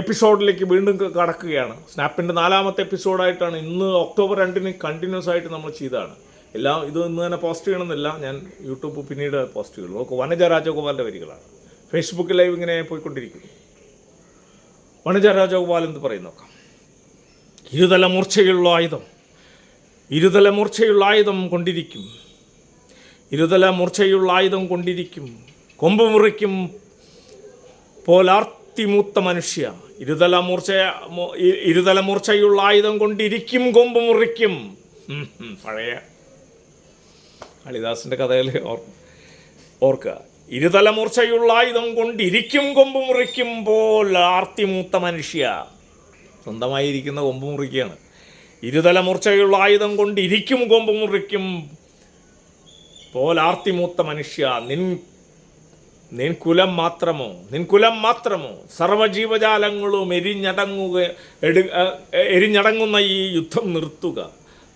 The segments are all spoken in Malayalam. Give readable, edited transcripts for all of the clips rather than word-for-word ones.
എപ്പിസോഡിലേക്ക് വീണ്ടും കടക്കുകയാണ്. സ്നാപ്പിൻ്റെ 4ാമത്തെ എപ്പിസോഡായിട്ടാണ്. ഇന്ന് ഒക്ടോബർ 2 കണ്ടിന്യൂസ് ആയിട്ട് നമ്മൾ ചെയ്തതാണ്. എല്ലാം ഇത് ഇന്ന് തന്നെ പോസ്റ്റ് ചെയ്യണമെന്നില്ല, ഞാൻ യൂട്യൂബ് പിന്നീട് പോസ്റ്റ് ചെയ്യുള്ളൂ. നോക്കൂ, വനജ രാജഗോപാലിൻ്റെ വരികളാണ്. ഫേസ്ബുക്ക് ലൈവ് ഇങ്ങനെ പോയിക്കൊണ്ടിരിക്കുന്നു. വനജ രാജഗോപാൽ എന്ന് പറയുന്നു. നോക്കാം. ഇരുതല മൂർച്ചയുള്ള ആയുധം, ഇരുതല മൂർച്ചയുള്ള ആയുധം കൊണ്ടിരിക്കും, ഇരുതല മൂർച്ചയുള്ള ആയുധം കൊണ്ടിരിക്കും, കൊമ്പ് മുറിക്കും പോലാർത്തിമൂത്ത മനുഷ്യ. ഇരുതല മൂർച്ചയുള്ള ആയുധം കൊണ്ടിരിക്കും, കൊമ്പ് മുറിക്കും. പഴയ കാളിദാസിൻ്റെ കഥകൾ ഓർക്കുക. ഇരുതല മൂർച്ചയുള്ള ആയുധം കൊണ്ടിരിക്കും, കൊമ്പ് മുറിക്കും പോലാർത്തിമൂത്ത മനുഷ്യ. സ്വന്തമായിരിക്കുന്ന കൊമ്പ് മുറിക്കുകയാണ്. ഇരുതല മൂർച്ചയുള്ള ആയുധം കൊണ്ടിരിക്കും, കൊമ്പ് മുറിക്കും പോലാർത്തിമൂത്ത മനുഷ്യ. നിൻ കുലം മാത്രമോ സർവജീവജാലങ്ങളും എരിഞ്ഞടങ്ങുന്ന ഈ യുദ്ധം നിർത്തുക.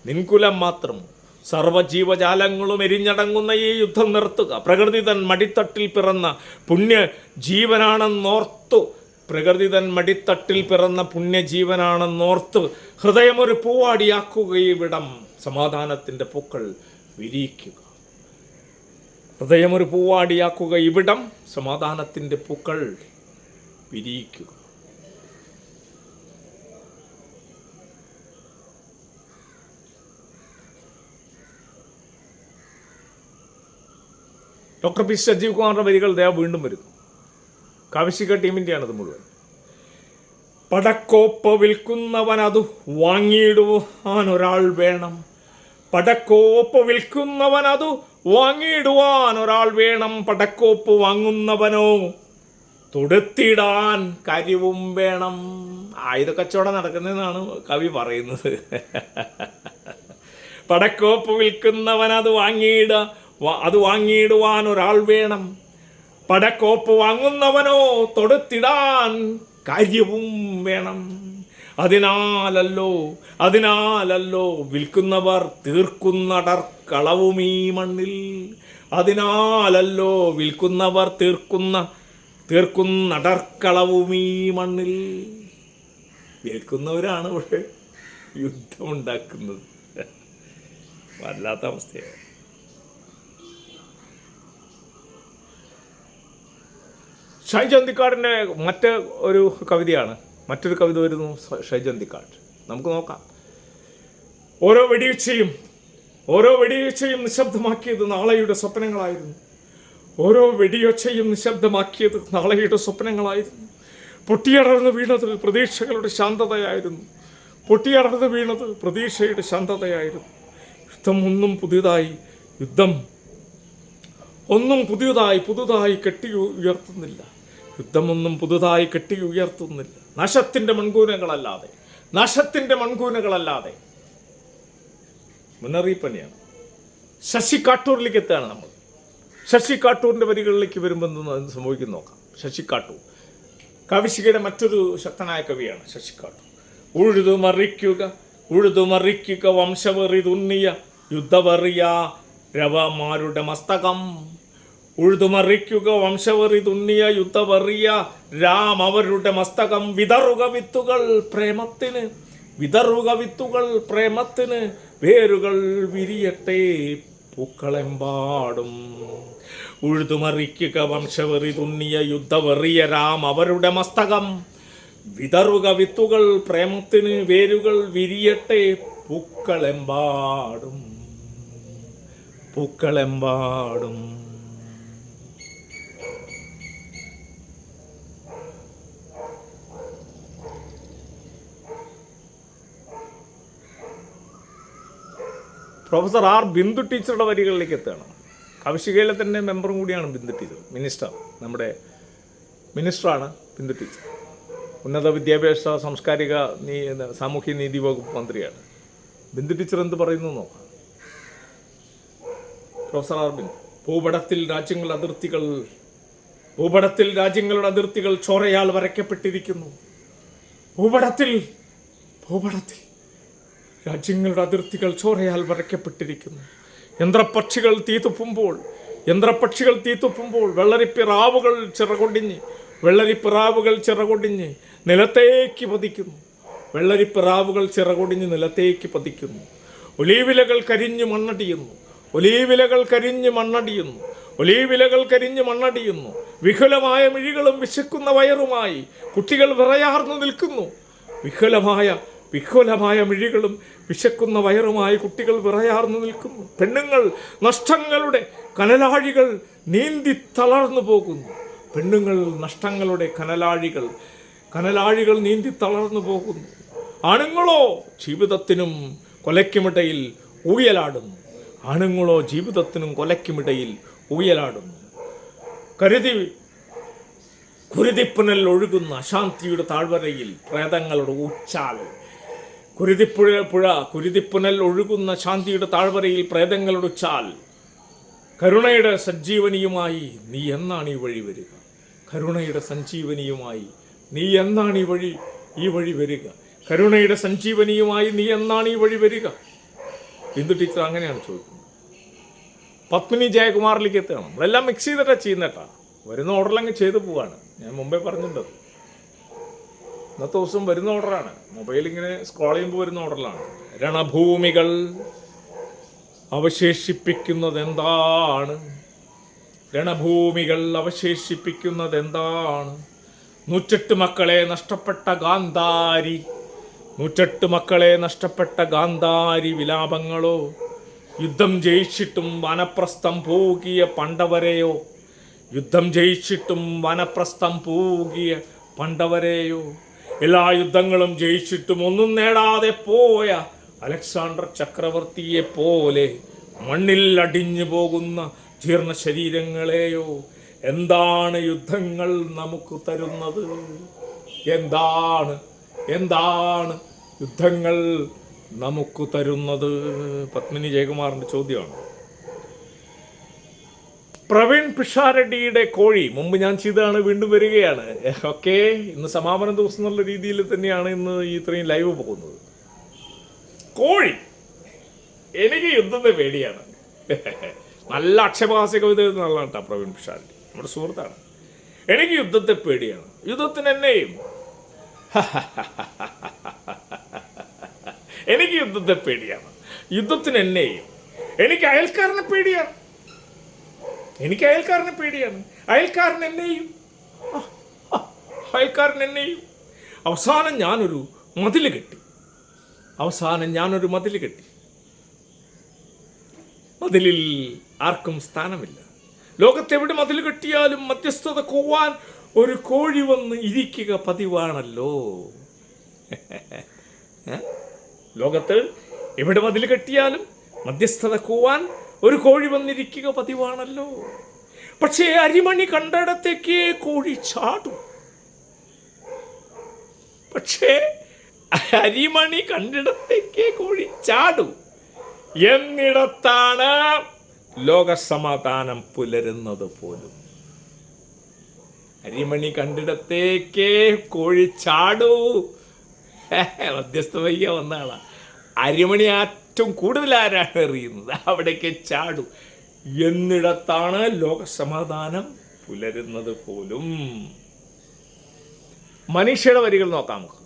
നിൻകുലം മാത്രമോ സർവജീവജാലങ്ങളും എരിഞ്ഞടങ്ങുന്ന ഈ യുദ്ധം നിർത്തുക. പ്രകൃതി തൻ മടിത്തട്ടിൽ പിറന്ന പുണ്യജീവനാണെന്നോർത്തു, പ്രകൃതി തൻ മടിത്തട്ടിൽ പിറന്ന പുണ്യജീവനാണെന്നോർത്ത് ഹൃദയമൊരു പൂവാടിയാക്കുക. ഇവിടം സമാധാനത്തിൻ്റെ പൂക്കൾ വിരിയിക്കുക. ഹൃദയമൊരു പൂവാടിയാക്കുക. ഇവിടം സമാധാനത്തിൻ്റെ പൂക്കൾ വിരിയിക്കുക. ഡോക്ടർ പി സജീവ് കുമാറിൻ്റെ വരികൾ ദയ വീണ്ടും വരുന്നു. കൗശിക ടീമിൻ്റെയാണത് മുഴുവൻ. പടക്കോപ്പ് വിൽക്കുന്നവൻ അത് വാങ്ങിയിടുവാൻ ഒരാൾ വേണം. പടക്കോപ്പ് വിൽക്കുന്നവൻ അത് വാങ്ങിയിടുവാൻ ഒരാൾ വേണം. പടക്കോപ്പ് വാങ്ങുന്നവനോ തൊടുത്തിടാൻ കാര്യവും വേണം. ആയുധ കച്ചവടം നടക്കുന്നതെന്നാണ് കവി പറയുന്നത്. പടക്കോപ്പ് വിൽക്കുന്നവൻ അത് വാങ്ങിയിടുവാൻ ഒരാൾ വേണം. പടക്കോപ്പ് വാങ്ങുന്നവനോ തൊടുത്തിടാൻ കാര്യവും വേണം. അതിനാലല്ലോ വിൽക്കുന്നവർ തീർക്കുന്നടർക്കളവും ഈ മണ്ണിൽ. അതിനാലല്ലോ വിൽക്കുന്നവർ തീർക്കുന്നടർക്കളവും ഈ മണ്ണിൽ. വിൽക്കുന്നവരാണ് ഇവിടെ യുദ്ധമുണ്ടാക്കുന്നത്. വല്ലാത്ത അവസ്ഥയാണ്. ഷൈജു അന്തിക്കാടിൻ്റെ മറ്റൊരു കവിത വരുന്നു. ഷൈജു അന്തിക്കാട് നമുക്ക് നോക്കാം. ഓരോ വെടിവെച്ചയും നിശബ്ദമാക്കിയത് നാളെയുടെ സ്വപ്നങ്ങളായിരുന്നു. ഓരോ വെടിയൊച്ചയും നിശബ്ദമാക്കിയത് നാളെയുടെ സ്വപ്നങ്ങളായിരുന്നു. പൊട്ടിയടർന്ന് വീണത് പ്രതീക്ഷകളുടെ ശാന്തതയായിരുന്നു. യുദ്ധം ഒന്നും പുതുതായി കെട്ടി ഉയർത്തുന്നില്ല. നാശത്തിൻ്റെ മൺകൂനകളല്ലാതെ മുന്നറിയിപ്പ് തന്നെയാണ്. ശശി കാട്ടൂരിലേക്ക് എത്തുകയാണ് നമ്മൾ. ശശി കാട്ടൂരിൻ്റെ വരികളിലേക്ക് വരുമ്പോൾ എന്ത് സംഭവിക്കുന്നു നോക്കാം. ശശി കാട്ടൂർ കവിശികയുടെ മറ്റൊരു ശക്തനായ കവിയാണ്. ശശി കാട്ടൂർ. ഉഴുതുമറിക്കുക വംശവെറി തുന്നിയ യുദ്ധവെറിയ രവമാരുടെ മസ്തകം. ഉഴുതുമറിക്കുക വംശവെറി തുന്നിയ യുദ്ധവെറിയ രാം അവരുടെ മസ്തകം. വിതറുക വിത്തുകൾ പ്രേമത്തിന് വേരുകൾ വിരിയട്ടെ പൂക്കളെമ്പാടും. ഉഴുതുമറിക്കുക വംശവെറി തുന്നിയ യുദ്ധവെറിയ രാം അവരുടെ മസ്തകം. വിതറുക വിത്തുകൾ പ്രേമത്തിന് വേരുകൾ വിരിയട്ടെ പൂക്കളെമ്പാടും. പ്രൊഫസർ ആർ ബിന്ദു ടീച്ചറുടെ വരികളിലേക്ക് എത്തുകയാണ്. കൗശികയിലെ തന്നെ മെമ്പറും കൂടിയാണ് ബിന്ദു ടീച്ചർ. നമ്മുടെ മിനിസ്റ്ററാണ് ബിന്ദു ടീച്ചർ. ഉന്നത വിദ്യാഭ്യാസ സാമൂഹ്യ നീതി വകുപ്പ് മന്ത്രിയാണ്. ബിന്ദു ടീച്ചർ എന്ത് പറയുന്നു നോക്കാം. Professor R Bindu. ഭൂപടത്തിൽ രാജ്യങ്ങളുടെ അതിർത്തികൾ ചോരയാൽ വരയ്ക്കപ്പെട്ടിരിക്കുന്നു. ഭൂപടത്തിൽ രാജ്യങ്ങളുടെ അതിർത്തികൾ ചോരയാൽ വരയ്ക്കപ്പെട്ടിരിക്കുന്നു. യന്ത്രപ്പക്ഷികൾ തീതുപ്പുമ്പോൾ വെള്ളരിപ്പിറാവുകൾ ചിറകൊടിഞ്ഞ് വെള്ളരിപ്പിറാവുകൾ ചിറകൊടിഞ്ഞ് നിലത്തേക്ക് പതിക്കുന്നു. വെള്ളരിപ്പിറാവുകൾ ചിറകൊടിഞ്ഞ് നിലത്തേക്ക് പതിക്കുന്നു. ഒലീവിലകൾ കരിഞ്ഞ് മണ്ണടിയുന്നു. ഒലീവിലകൾ കരിഞ്ഞ് മണ്ണടിയുന്നു. ഒലീവിലകൾ കരിഞ്ഞ് മണ്ണടിയുന്നു. വിഹുലമായ മിഴികളും വിശക്കുന്ന വയറുമായി കുട്ടികൾ വിറയാർന്നു നിൽക്കുന്നു. വിഹുലമായ മിഴികളും വിശക്കുന്ന വയറുമായി കുട്ടികൾ വിറയാർന്നു നിൽക്കുന്നു. പെണ്ണുങ്ങൾ നഷ്ടങ്ങളുടെ കനലാഴികൾ നീന്തി തളർന്നു പോകുന്നു. പെണ്ണുങ്ങൾ നഷ്ടങ്ങളുടെ കനലാഴികൾ നീന്തി തളർന്നു പോകുന്നു. ആണുങ്ങളോ ജീവിതത്തിനും കൊലയ്ക്കുമിടയിൽ ഊയലാടുന്നു. ആണുങ്ങളോ ജീവിതത്തിനും കൊലയ്ക്കുമിടയിൽ ഊയലാടുന്നു. കുരുതിപ്പുനൽ ഒഴുകുന്ന അശാന്തിയുടെ താഴ്വരയിൽ പ്രേതങ്ങളുടെ ഊച്ചാൽ. കുരുതിപ്പുനൽ ഒഴുകുന്ന ശാന്തിയുടെ താഴ്വരയിൽ പ്രേതങ്ങളുടെ ഉച്ചാൽ. കരുണയുടെ സഞ്ജീവനിയുമായി നീ എന്നാണ് ഈ വഴി വരിക? കരുണയുടെ സഞ്ജീവനിയുമായി നീ എന്നാണ് ഈ വഴി വരിക? കരുണയുടെ സഞ്ജീവനിയുമായി നീ എന്നാണ് ഈ വഴി വരിക? ബിന്ദു ടീച്ചർ അങ്ങനെയാണ് ചോദിക്കുന്നത്. പത്മിനി ജയകുമാറിലേക്ക് എത്തുകയാണ്. നമ്മളെല്ലാം മിക്സ് ചെയ്തിട്ടാണ് ചെയ്യുന്നേട്ടാ. വരുന്ന ഓർഡറിലങ്ങ് ചെയ്തു പോവാണ്. ഞാൻ മുമ്പേ പറഞ്ഞിട്ടുണ്ട്, ഇന്നത്തെ ദിവസം വരുന്ന ഓർഡറാണ്. മൊബൈൽ ഇങ്ങനെ സ്ക്രോൾ ചെയ്യുമ്പോൾ വരുന്ന ഓർഡറിലാണ്. രണഭൂമികൾ അവശേഷിപ്പിക്കുന്നത് എന്താണ്? രണഭൂമികൾ അവശേഷിപ്പിക്കുന്നത് എന്താണ്? 108 മക്കളെ നഷ്ടപ്പെട്ട ഗാന്ധാരി. 108 മക്കളെ നഷ്ടപ്പെട്ട ഗാന്ധാരി വിലാപങ്ങളോ? യുദ്ധം ജയിച്ചിട്ടും വനപ്രസ്ഥം പോകിയ പണ്ഡവരെയോ? യുദ്ധം ജയിച്ചിട്ടും വനപ്രസ്ഥം പോകിയ പണ്ഡവരെയോ? എല്ലാ യുദ്ധങ്ങളും ജയിച്ചിട്ടും ഒന്നും നേടാതെ പോയ അലക്സാണ്ടർ ചക്രവർത്തിയെ പോലെ മണ്ണിൽ അടിഞ്ഞു പോകുന്ന ജീർണ ശരീരങ്ങളെയോ? എന്താണ് യുദ്ധങ്ങൾ നമുക്ക് തരുന്നത്? എന്താണ് യുദ്ധങ്ങൾ നമുക്ക് തരുന്നത്? പത്മിനി ജയകുമാറിന്റെ ചോദ്യമാണ്. പ്രവീൺ പിഷാരടിയുടെ കോഴി മുമ്പ് ഞാൻ ചെയ്തതാണ്, വീണ്ടും വരികയാണ്. ഓക്കെ, ഇന്ന് സമാപന ദിവസം എന്നുള്ള രീതിയിൽ തന്നെയാണ് ഇന്ന് ഇത്രയും ലൈവ് പോകുന്നത്. കോഴി, എനിക്ക് യുദ്ധത്തെ പേടിയാണ്. നല്ല അക്ഷരഹാസ്യ കവിത എഴുതുന്നതാണ് കേട്ടോ പ്രവീൺ പിഷാരടി, നമ്മുടെ സുഹൃത്താണ്. എനിക്ക് യുദ്ധത്തെ പേടിയാണ്. യുദ്ധത്തിന് എന്നെയും എനിക്ക് യുദ്ധത്തെ പേടിയാണ്. യുദ്ധത്തിന് എന്നെയും. എനിക്ക് അയൽക്കാരനെ പേടിയാണ്. അയൽക്കാരൻ എന്നെയും. അവസാനം ഞാനൊരു മതിൽ കെട്ടി. മതിലിൽ ആർക്കും സ്ഥാനമില്ല. ലോകത്തെവിടെ മതിൽ കെട്ടിയാലും മധ്യസ്ഥത കൂവാൻ ഒരു കോഴി വന്ന് ഇരിക്കുക പതിവാണല്ലോ. ലോകത്ത് എവിടെ മതിൽ കെട്ടിയാലും മധ്യസ്ഥത കൂവാൻ ഒരു കോഴി വന്നിരിക്കുക പതിവാണല്ലോ. പക്ഷേ അരിമണി കണ്ടിടത്തേക്ക് കോഴി ചാടും. എന്നിടത്താണ് ലോകസമാധാനം പുലരുന്നത് പോലും. അരിമണി കണ്ടിടത്തേക്ക് കോഴി ചാടൂ. മധ്യസ്ഥ വയ്യ വന്ന ആളാ. അരിമണി ഏറ്റവും കൂടുതൽ ആരാണ് എറിയുന്നത് അവിടേക്ക് ചാടൂ. എന്നിടത്താണ് ലോകസമാധാനം പുലരുന്നത് പോലും. മനീഷയുടെ വരികൾ നോക്കാം നമുക്ക്.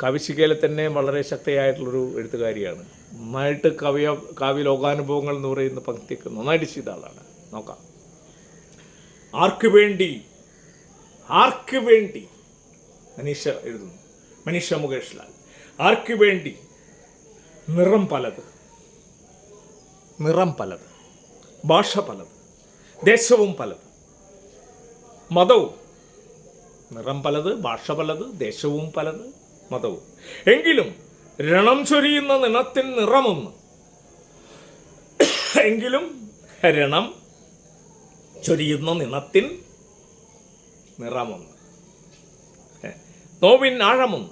കവിശികയിലെ തന്നെ വളരെ ശക്തിയായിട്ടുള്ളൊരു എഴുത്തുകാരിയാണ്. നന്നായിട്ട് കാവ്യ ലോകാനുഭവങ്ങൾ എന്ന് പറയുന്ന പങ്ക്തിയൊക്കെ നന്നായിട്ട് ചെയ്ത ആളാണ്. നോക്കാം. ആർക്ക് വേണ്ടി മനീഷ എഴുതുന്നു. മനീഷ മുകേഷ് ലാൽ. ആർക്ക് വേണ്ടി? നിറം പലത്, ഭാഷ പലത്, ദേശവും പലത്, മതവും. നിറം പലത്, ഭാഷ പലത്, ദേശവും പലത്, മതവും. എങ്കിലും രണം ചൊരിയുന്ന നിണത്തിൻ നിറമൊന്ന്. നോവിൻ ആഴമൊന്ന്,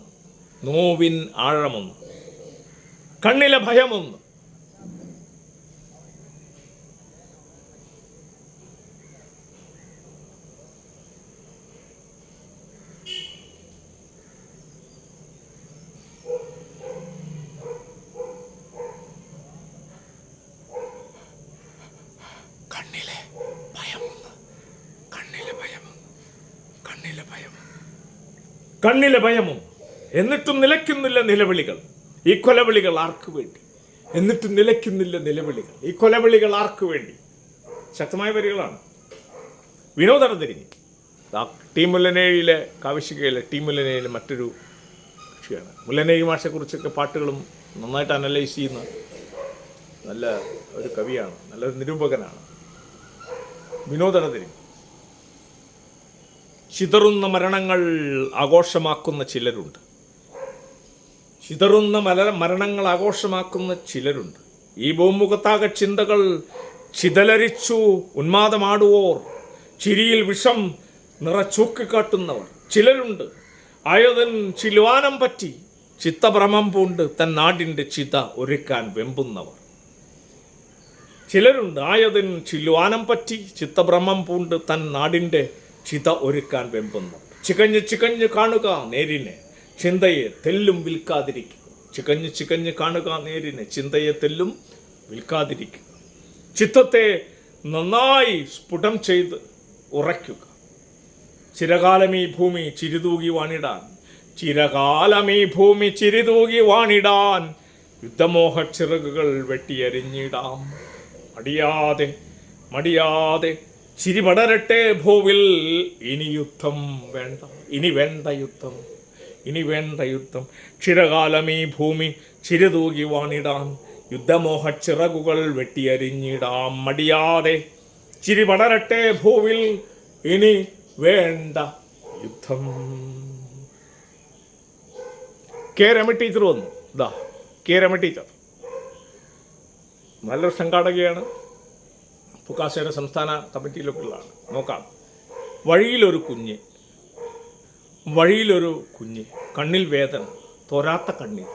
കണ്ണിലെ ഭയമൊന്ന്. കണ്ണിലെ ഭയം. കണ്ണിലെ ഭയമും. എന്നിട്ടും നിലയ്ക്കുന്നില്ല നിലവിളികൾ. ഈ കൊലവിളികൾ ആർക്കു വേണ്ടി? എന്നിട്ടും നിലയ്ക്കുന്നില്ല നിലവിളികൾ. ഈ കൊലവിളികൾ ആർക്കു വേണ്ടി? ശക്തമായ വരികളാണ്. വിനോദം തിരിഞ്ഞ് ടീം മുല്ലനേഴിയിലെ കാവിശികയിലെ ടീം മുല്ലനേഴിയിലെ മറ്റൊരു കക്ഷിയാണ്. മുല്ലനേഴി മാഷെക്കുറിച്ചൊക്കെ പാട്ടുകളും നന്നായിട്ട് അനലൈസ് ചെയ്യുന്ന നല്ല ഒരു കവിയാണ്, നല്ലൊരു നിരൂപകനാണ്. വിനോദം തിരിഞ്ഞ് ചിതറുന്ന മരണങ്ങൾ ആഘോഷമാക്കുന്ന ചിലരുണ്ട്. ചിതറുന്ന മരണങ്ങൾ ആഘോഷമാക്കുന്ന ചിലരുണ്ട്. ഈ ഭൂമുഖത്താകെ ചിന്തകൾ ചിതലരിച്ചു ഉന്മാദമാടുവോർ, ചിരിയിൽ വിഷം നിറച്ചൂക്കിക്കാട്ടുന്നവർ ചിലരുണ്ട്. ആയതൻ ചിലുവാനം പറ്റി ചിത്തഭ്രമം പൂണ്ട് തൻ നാടിൻ്റെ ചിത ഒരുക്കാൻ വെമ്പുന്നവർ ചിലരുണ്ട്. ആയതിൻ ചിലുവാനം പറ്റി ചിത്തഭ്രമം പൂണ്ട് തൻ നാടിൻ്റെ ചിത ഒരുക്കാൻ വെമ്പുന്നവർ. ചികഞ്ഞ് കാണുക നേരിനെ ചിന്തയെ തെല്ലും വിൽക്കാതിരിക്കുക. ചികഞ്ഞ് കാണുക നേരിനെ ചിന്തയെ തെല്ലും വിൽക്കാതിരിക്കുക. ചിത്തത്തെ നന്നായി സ്ഫുടം ചെയ്ത് ഉറയ്ക്കുക. ചിരകാലമീ ഭൂമി ചിരിതൂകി വാണിടാൻ, ചിരകാലമീ ഭൂമി ചിരിതൂകി വാണിടാൻ യുദ്ധമോഹ ചിറകുകൾ വെട്ടിയരിഞ്ഞിടാം. മടിയാതെ ചിരി പടരട്ടെ ഭൂവിൽ. ഇനി യുദ്ധം വേണ്ട, ഇനി വേണ്ട യുദ്ധം. ചിരകാലമീ ഭൂമി ചിരിതൂകി വാണിടാൻ യുദ്ധമോഹ ചിറകുകൾ വെട്ടിയരിഞ്ഞിടാം. മടിയാതെ ചിരി പടരട്ടെ ഭൂവിൽ. ഇനി വേണ്ട യുദ്ധം. കെ രമ ടീച്ചർ വന്നു. കെ രമ ടീച്ചർ നല്ലൊരു സംഘാടകയാണ്. ഫുക്കാസയുടെ സംസ്ഥാന കമ്മിറ്റിയിലൊക്കെ ഉള്ളതാണ്. നോക്കാം. വഴിയിലൊരു കുഞ്ഞ് കണ്ണിൽ വേദന തോരാത്ത കണ്ണീർ.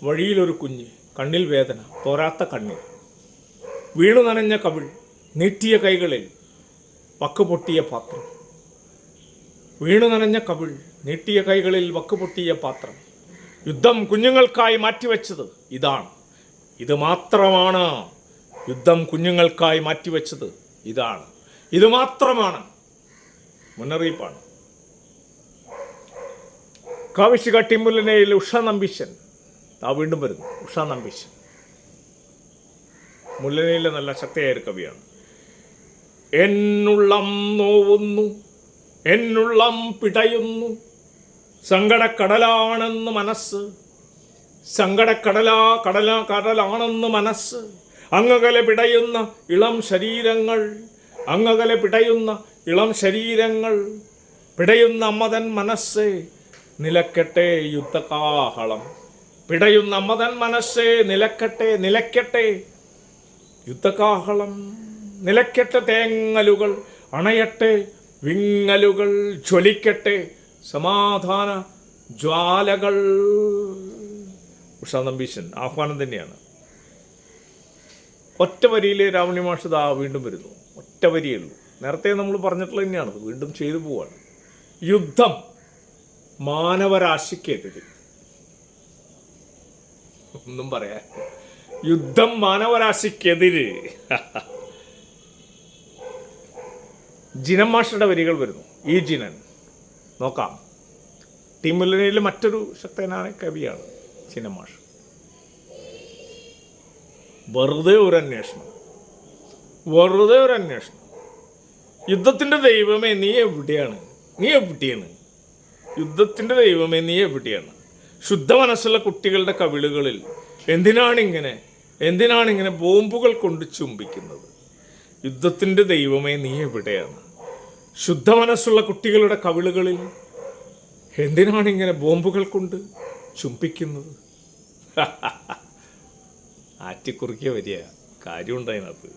വഴിയിലൊരു കുഞ്ഞ് കണ്ണിൽ വേദന തോരാത്ത കണ്ണീർ. വീണു നനഞ്ഞ കവിൾ നീട്ടിയ കൈകളിൽ വക്കുപൊട്ടിയ പാത്രം. വീണു നനഞ്ഞ കവിൾ നീട്ടിയ കൈകളിൽ വക്കുപൊട്ടിയ പാത്രം. യുദ്ധം കുഞ്ഞുങ്ങൾക്കായി മാറ്റിവെച്ചത് ഇതാണ്, ഇത് മാത്രമാണ്. യുദ്ധം കുഞ്ഞുങ്ങൾക്കായി മാറ്റിവെച്ചത് ഇതാണ്, ഇത് മാത്രമാണ്. മുന്നറിയിപ്പാണ്. കാവിശിക ടീം മുല്ലനേഴിയിൽ ഉഷ നമ്പീശൻ വീണ്ടും വരുന്നു. ഉഷ നമ്പീശൻ മുല്ലനേഴിയിലെ നല്ല ശക്തിയായ ഒരു കവിയാണ്. എന്നുള്ളം നോവുന്നു, എന്നുള്ളം പിടയുന്നു, സങ്കടക്കടലാണെന്ന് മനസ്സ്, കടലാണെന്ന് മനസ്സ്. അങ്ങകലെ പിടയുന്ന ഇളം ശരീരങ്ങൾ, പിടയുന്ന അമ്മതൻ മനസ്സേ നിലക്കട്ടെ യുദ്ധകാഹളം. പിടയുന്ന അമ്മതൻ മനസ്സേ നിലക്കട്ടെ യുദ്ധകാഹളം. നിലക്കട്ടെ തേങ്ങലുകൾ, അണയട്ടെ വിങ്ങലുകൾ, ജ്വലിക്കട്ടെ സമാധാന ജ്വാലകൾ. ഉഷ നമ്പീശൻ ആഹ്വാനം തന്നെയാണ്. ഒറ്റ വരിയിലെ രാവണി മാഷ് വീണ്ടും വരുന്നു. ഒറ്റ വരിയേ ഉള്ളൂ. നേരത്തെ നമ്മൾ പറഞ്ഞിട്ടുള്ളത് തന്നെയാണ്, വീണ്ടും ചെയ്തു പോവാണ്. യുദ്ധം മാനവരാശിക്കെതിരെ. ഒന്നും പറയാൻ. യുദ്ധം മാനവരാശിക്കെതിരെ. ജിനം മാഷയുടെ വരികൾ വരുന്നു. ഈ ജിനൻ നോക്കാം. ടീം മുല്ലനേഴിയിൽ മറ്റൊരു ശക്തനായ കവിയാണ് ജിനം മാഷ്. വെറുതെ ഒരു അന്വേഷണം. യുദ്ധത്തിൻ്റെ ദൈവമേ നീ എവിടെയാണ്? യുദ്ധത്തിൻ്റെ ദൈവമേ നീ എവിടെയാണ്? ശുദ്ധ മനസ്സുള്ള കുട്ടികളുടെ കവിളുകളിൽ എന്തിനാണിങ്ങനെ ബോംബുകൾ കൊണ്ട് ചുംബിക്കുന്നത്? യുദ്ധത്തിൻ്റെ ദൈവമേ നീ എവിടെയാണ്? ശുദ്ധ മനസ്സുള്ള കുട്ടികളുടെ കവിളുകളിൽ എന്തിനാണിങ്ങനെ ബോംബുകൾ കൊണ്ട് ചുംബിക്കുന്നത്? ആറ്റിക്കുറുക്കിയ വരിക കാര്യമുണ്ടതിനകത്ത്.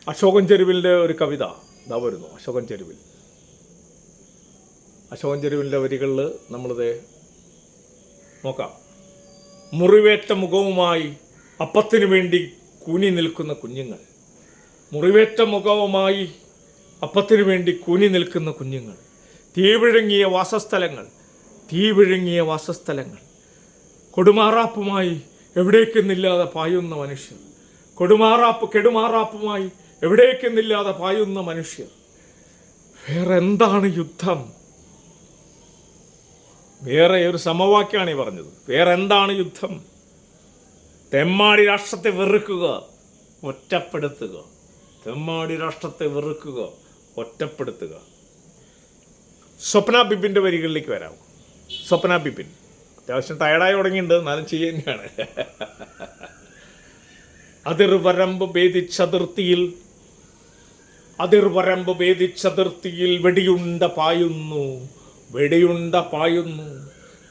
അശോകൻ ചെരുവിലിൻ്റെ ഒരു കവിത വരുന്നു. അശോകൻ ചെരുവിലിൻ്റെ വരികളിൽ നമ്മളിത് നോക്കാം. മുറിവേറ്റ മുഖവുമായി അപ്പത്തിനു വേണ്ടി കൂനി നിൽക്കുന്ന കുഞ്ഞുങ്ങൾ. മുറിവേറ്റ മുഖവുമായി അപ്പത്തിനു വേണ്ടി കൂനി നിൽക്കുന്ന കുഞ്ഞുങ്ങൾ. തീവിഴുങ്ങിയ വാസസ്ഥലങ്ങൾ. കൊടുമാറാപ്പുമായി എവിടേക്കെന്നില്ലാതെ പായുന്ന മനുഷ്യർ. കെടുമാറാപ്പുമായി എവിടേക്കെന്നില്ലാതെ പായുന്ന മനുഷ്യർ. വേറെ എന്താണ് യുദ്ധം? വേറെ ഒരു സമവാക്യമാണ് ഈ പറഞ്ഞത്. വേറെ എന്താണ് യുദ്ധം? തെമ്മാടി രാഷ്ട്രത്തെ വെറുക്കുക, ഒറ്റപ്പെടുത്തുക. തെമ്മാടി രാഷ്ട്രത്തെ വെറുക്കുക, ഒറ്റപ്പെടുത്തുക. സ്വപ്ന ബിപിൻ്റെ വരികളിലേക്ക് വരാം. സ്വപ്ന ബിപിൻ അത്യാവശ്യം ടയർഡായി തുടങ്ങിയിട്ടുണ്ട്, എന്നാലും ചെയ്യുന്നതാണ്. അതിർവരമ്പ് ഭേദിച്ചതിർത്തിയിൽ വെടിയുണ്ട പായുന്നു.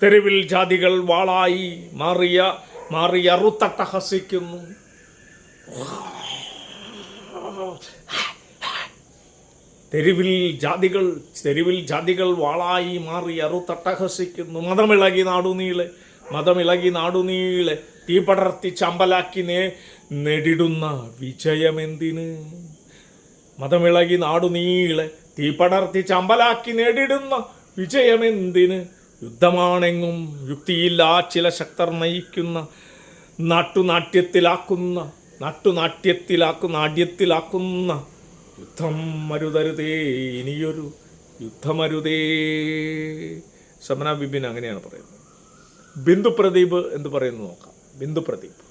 തെരുവിൽ ജാതികൾ വാളായി മാറി അറുത്തട്ടഹസിക്കുന്നു. തെരുവിൽ ജാതികൾ വാളായി മാറി അറുത്തട്ടഹസിക്കുന്നു. മതമിളകി നാടുനീളെ തീ പടർത്തി ചമ്പലാക്കി നേടിടുന്ന വിജയമെന്തിന്? മതമിളകി നാടുനീളെ തീ പടർത്തി ചമ്പലാക്കി നേടിടുന്ന വിജയമെന്തിന്? യുദ്ധമാണെങ്ങും യുക്തിയില്ലാ ചില ശക്തർ നയിക്കുന്ന നാട്യത്തിലാക്കുന്ന യുദ്ധം മരുതരുതേ, ഇനിയൊരു യുദ്ധമരുതേ. സ്വപ്ന ബിപിൻ അങ്ങനെയാണ് പറയുന്നത്. ബിന്ദു പ്രദീപ് എന്ത് പറയുന്നു നോക്കാം. ബിന്ദു പ്രദീപ്: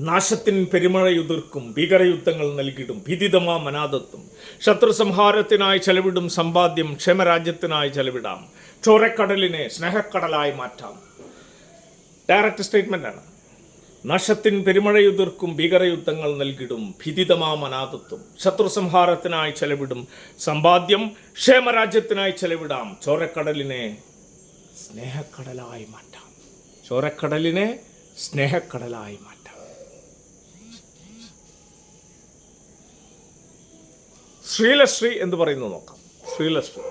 നാശത്തിൻ പെരുമഴയുതിർക്കും, ഭീകരയുദ്ധങ്ങൾ നൽകിടും, ഭീതിതമാ മനാദത്വം. ശത്രു സംഹാരത്തിനായി ചെലവിടും സമ്പാദ്യം, ക്ഷേമരാജ്യത്തിനായി ചെലവിടാം. ചോരക്കടലിനെ സ്നേഹക്കടലായി മാറ്റാം. ഡയറക്റ്റ് സ്റ്റേറ്റ്മെന്റ് ആണ്. നാശത്തിൻ പെരുമഴയുതിർക്കും, ഭീകരയുദ്ധങ്ങൾ നൽകിടും, ഭീതിതമാ മനാദത്വം. ശത്രു സംഹാരത്തിനായി ചെലവിടും സമ്പാദ്യം, ക്ഷേമരാജ്യത്തിനായി ചെലവിടാം. ചോരക്കടലിനെ സ്നേഹക്കടലായി മാറ്റാം. ശ്രീലശ്രീ എന്ന് പറയുന്നു നോക്കാം. ശ്രീലശ്രീ: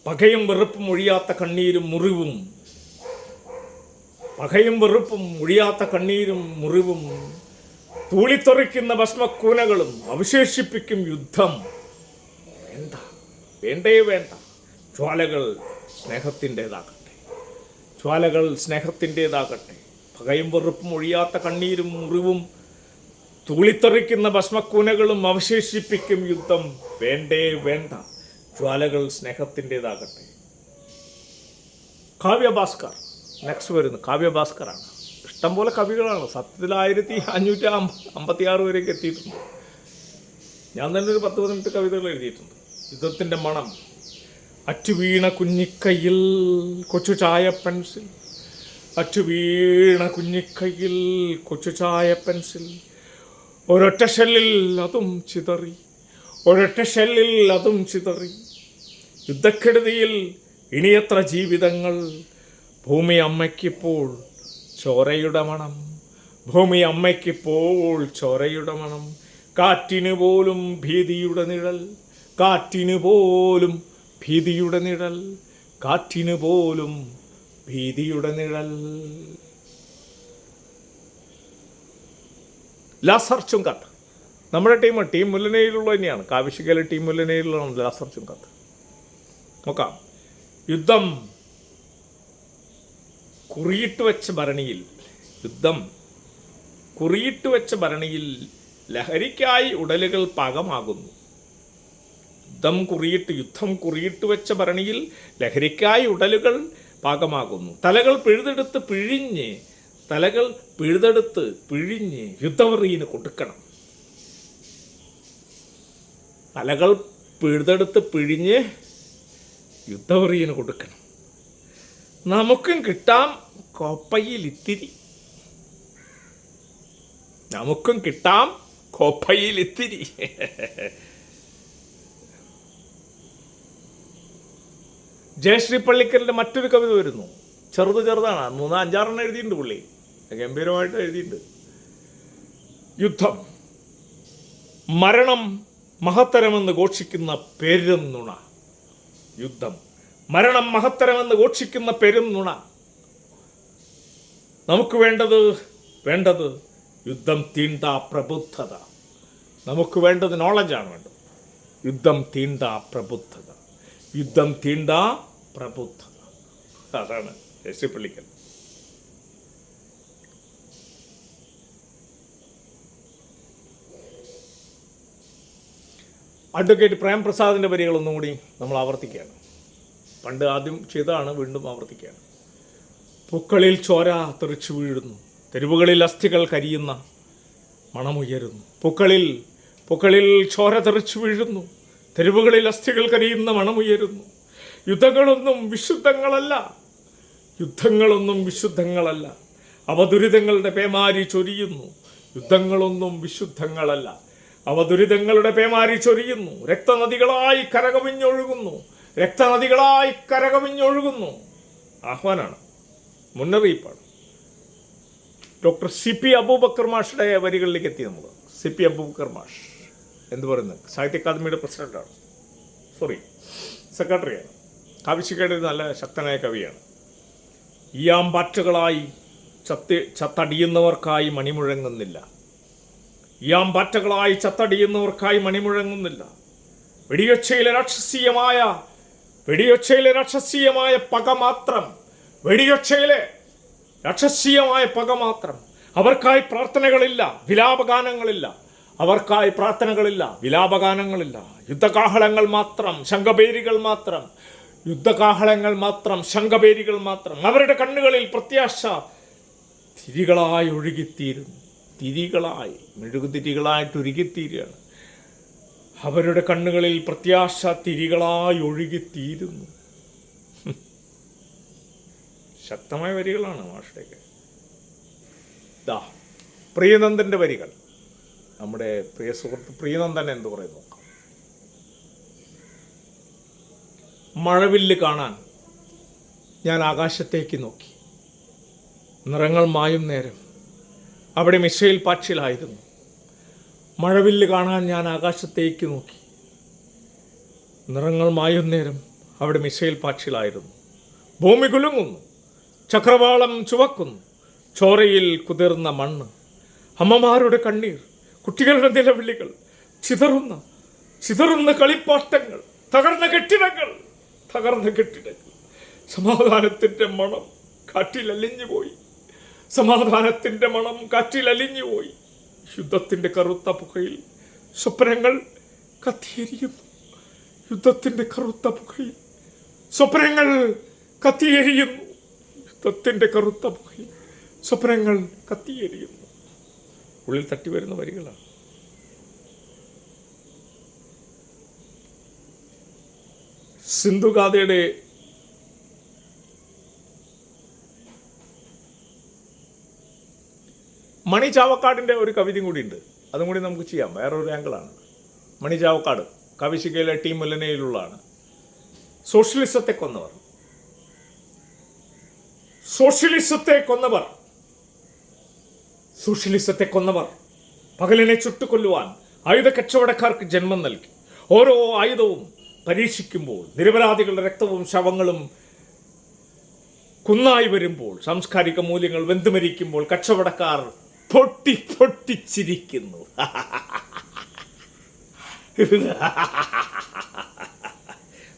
പകയും വെറുപ്പും ഒഴിയാത്ത കണ്ണീരും മുറിവും തൂളിത്തെറിക്കുന്ന ഭസ്മക്കൂനകളും അവശേഷിപ്പിക്കും യുദ്ധം. വേണ്ട. ജ്വാലകൾ സ്നേഹത്തിൻ്റെതാകട്ടെ. പകയും വെറുപ്പും ഒഴിയാത്ത കണ്ണീരും മുറിവും തൂളിത്തെറിക്കുന്ന ഭസ്മക്കൂനകളും അവശേഷിപ്പിക്കും യുദ്ധം. വേണ്ട. ജ്വാലകൾ സ്നേഹത്തിൻ്റെതാകട്ടെ. കാവ്യഭാസ്കർ നെക്സ്റ്റ് വരുന്നു. കാവ്യഭാസ്കറാണ്. ഇഷ്ടംപോലെ കവികളാണ്. സത്യത്തിൽ 1556 വരെയൊക്കെ എത്തിയിട്ടുണ്ട്. ഞാൻ തന്നെ ഒരു 10-15 കവിതകൾ എഴുതിയിട്ടുണ്ട്. യുദ്ധത്തിൻ്റെ മണം. അറ്റുവീണ കുഞ്ഞിക്കൈയിൽ കൊച്ചു ചായ പെൻസിൽ, ഒരൊറ്റ ഷെല്ലിൽ അതും ചിതറി. യുദ്ധക്കെടുതിയിൽ ഇനിയത്ര ജീവിതങ്ങൾ. ഭൂമി അമ്മയ്ക്കിപ്പോൾ ചോരയുടെ മണം. കാറ്റിനു പോലും ഭീതിയുടെ നിഴൽ. ലാസർ ചുങ്കത്ത് നമ്മുടെ ടീം മുല്ലനയിലുള്ള തന്നെയാണ്. കാവിശികയിലെ ടീം മുല്ലനയിലുള്ളതാണ് ലാസർ ചുങ്കത്ത്. നോക്കാം. യുദ്ധം കുറിയിട്ട് വെച്ച ഭരണിയിൽ ലഹരിക്കായി ഉടലുകൾ പാകമാകുന്നു. യുദ്ധം കുറിയിട്ട് വെച്ച ഭരണിയിൽ ലഹരിക്കായി ഉടലുകൾ പാകമാകുന്നു. തലകൾ പിഴുതെടുത്ത് പിഴിഞ്ഞ് യുദ്ധവെറിയിന് കൊടുക്കണം. തലകൾ പിഴുതെടുത്ത് പിഴിഞ്ഞ് യുദ്ധവെറിയിന് കൊടുക്കണം. നമുക്കും കിട്ടാം കോപ്പയിലിത്തിരി. ജയശ്രീ പള്ളിക്കലിൻ്റെ മറ്റൊരു കവിത വരുന്നു. ചെറുതാണ്. 3-5 എഴുതിയിട്ടുണ്ട്. പുള്ളി ഗംഭീരമായിട്ട് എഴുതിയിട്ടുണ്ട്. യുദ്ധം മരണം മഹത്തരമെന്ന് ഘോഷിക്കുന്ന പെരും നുണ. നമുക്ക് വേണ്ടത് യുദ്ധം തീണ്ട പ്രബുദ്ധത. നമുക്ക് വേണ്ടത് നോളജാണ് വേണ്ടത്. യുദ്ധം തീണ്ട പ്രബുദ്ധത. അതാണ് ജയശ്രീ പള്ളിക്കൽ. അഡ്വക്കേറ്റ് പ്രേംപ്രസാദിൻ്റെ വരികളൊന്നും കൂടി നമ്മൾ ആവർത്തിക്കുകയാണ്. പണ്ട് ആദ്യം ചെയ്തതാണ്, വീണ്ടും ആവർത്തിക്കുകയാണ്. പൂക്കളിൽ ചോര തെറിച്ചു വീഴുന്നു, തെരുവുകളിൽ അസ്ഥികൾ കരിയുന്ന മണമുയരുന്നു. പൂക്കളിൽ ചോര തെറിച്ചു വീഴുന്നു, തെരുവുകളിൽ അസ്ഥികൾ കരിയുന്ന മണമുയരുന്നു. യുദ്ധങ്ങളൊന്നും വിശുദ്ധങ്ങളല്ല, അവ ദുരിതങ്ങളുടെ പേമാരി ചൊരിയുന്നു. യുദ്ധങ്ങളൊന്നും വിശുദ്ധങ്ങളല്ല, അവ ദുരിതങ്ങളുടെ പേമാരി ചൊരിയുന്നു. രക്തനദികളായി കരകവിഞ്ഞൊഴുകുന്നു. ആഹ്വാനാണ്, മുന്നറിയിപ്പാണ്. ഡോക്ടർ CP അബൂബക്കർ മാഷുടെ വരികളിലേക്ക് എത്തി നമ്മൾ. CP അബൂബക്കർ മാഷ് എന്ത് പറയുന്നത്? സാഹിത്യ അക്കാദമിയുടെ പ്രസിഡന്റാണ്, സെക്രട്ടറിയാണ്. കാവ്യശിക്കയുടെ നല്ല ശക്തനായ കവിയാണ്. ഈയാമ്പാറ്റകളായി ചത്തടിയുന്നവർക്കായി മണിമുഴങ്ങുന്നില്ല. വെടിയൊച്ചയിലെ രാക്ഷസീയമായ പക മാത്രം. അവർക്കായി പ്രാർത്ഥനകളില്ല, വിലാപഗാനങ്ങളില്ല. യുദ്ധകാഹളങ്ങൾ മാത്രം, ശംഖപേരികൾ മാത്രം. അവരുടെ കണ്ണുകളിൽ പ്രത്യാശ തിരികളായി ഒഴുകിത്തീരുന്നു. മെഴുകുതിരികളായിട്ടൊഴുകിത്തീരുകയാണ്. അവരുടെ കണ്ണുകളിൽ പ്രത്യാശ തിരികളായി ഒഴുകിത്തീരുന്നു. ശക്തമായ വരികളാണ് മാഷുടെയൊക്കെ. പ്രിയനന്ദൻ്റെ വരികൾ. നമ്മുടെ പ്രിയ സുഹൃത്ത് പ്രിയനന്ദൻ എന്ത് പറയുന്നു? മഴവില്ല് കാണാൻ ഞാൻ ആകാശത്തേക്ക് നോക്കി. നിറങ്ങൾ മായും നേരം അവിടെ മിസൈൽ പാച്ചിലായിരുന്നു. മഴവില്ല് കാണാൻ ഞാൻ ആകാശത്തേക്ക് നോക്കി. നിറങ്ങൾ മായും നേരം അവിടെ മിസൈൽ പാച്ചിലായിരുന്നു. ഭൂമി കുലുങ്ങുന്നു, ചക്രവാളം ചുവക്കുന്നു, ചോരയിൽ കുതിർന്ന മണ്ണ്, അമ്മമാരുടെ കണ്ണീർ, കുട്ടികളുടെ നിലവിളികൾ, ചിതറുന്ന കളിപ്പാട്ടങ്ങൾ, തകർന്ന കെട്ടിടങ്ങൾ. സമാധാനത്തിൻ്റെ മണം കാറ്റിലലിഞ്ഞുപോയി. യുദ്ധത്തിൻ്റെ കറുത്ത പുകയിൽ സ്വപ്നങ്ങൾ കത്തിയെരിയുന്നു. ഉള്ളിൽ തട്ടി വരുന്ന വരികളാണ്. സിന്ധുഗാഥയുടെ മണി ചാവക്കാടിൻ്റെ ഒരു കവിതയും കൂടി ഉണ്ട്, അതും കൂടി നമുക്ക് ചെയ്യാം. വേറൊരു ആംഗിളാണ്. മണി ചാവക്കാട് കാവ്യശിക്കയിലെ ടീം മുല്ലനയിലുള്ളതാണ്. സോഷ്യലിസത്തെ കൊന്നവർ പകലിനെ ചുട്ടുകൊല്ലുവാൻ ആയുധ കച്ചവടക്കാർക്ക് ജന്മം നൽകി. ഓരോ ആയുധവും പരീക്ഷിക്കുമ്പോൾ, നിരപരാധികളുടെ രക്തവും ശവങ്ങളും കുന്നായി വരുമ്പോൾ, സാംസ്കാരിക മൂല്യങ്ങൾ വെന്തുമരിക്കുമ്പോൾ കച്ചവടക്കാർ പൊട്ടിച്ചിരിക്കുന്നു.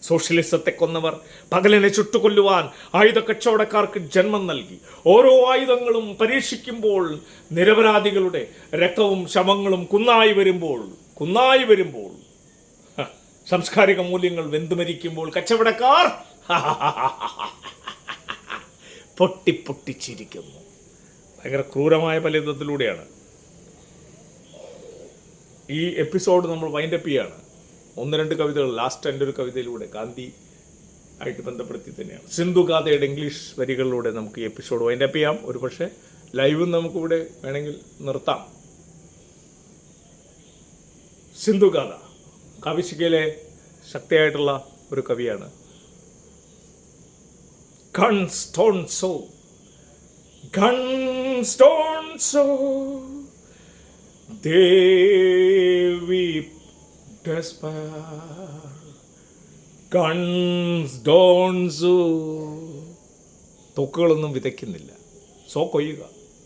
സോഷ്യലിസത്തെ കൊന്നവർ പകലിനെ ചുട്ടുകൊല്ലുവാൻ ആയുധ കച്ചവടക്കാർക്ക് ജന്മം നൽകി. ഓരോ ആയുധങ്ങളും പരീക്ഷിക്കുമ്പോൾ, നിരപരാധികളുടെ രക്തവും ശവങ്ങളും കുന്നായി വരുമ്പോൾ സാംസ്കാരിക മൂല്യങ്ങൾ വെന്തുമരിക്കുമ്പോൾ കച്ചവടക്കാർ പൊട്ടിച്ചിരിക്കുന്നു. ഭയങ്കര ക്രൂരമായ പല യുദ്ധത്തിലൂടെയാണ് ഈ എപ്പിസോഡ് നമ്മൾ വൈൻഡപ്പ് ചെയ്യാണ്. 1-2 കവിതകൾ ലാസ്റ്റ് എൻ്റെ ഒരു കവിതയിലൂടെ ഗാന്ധി ആയിട്ട് ബന്ധപ്പെടുത്തി തന്നെയാണ്. സിന്ധുഗാഥയുടെ ഇംഗ്ലീഷ് വരികളിലൂടെ നമുക്ക് ഈ എപ്പിസോഡ് വൈൻഡപ്പ് ചെയ്യാം. ഒരു പക്ഷേ ലൈവും നമുക്കിവിടെ വേണമെങ്കിൽ നിർത്താം. സിന്ധുഗാഥ കാവ്യശിക്കയിലെ ശക്തിയായിട്ടുള്ള ഒരു കവിയാണ്. Guns don't sow, they weep despair. Guns don't sow. തോക്കുകളൊന്നും വിതയ്ക്കുന്നില്ല. സോ കൊയ്യുക,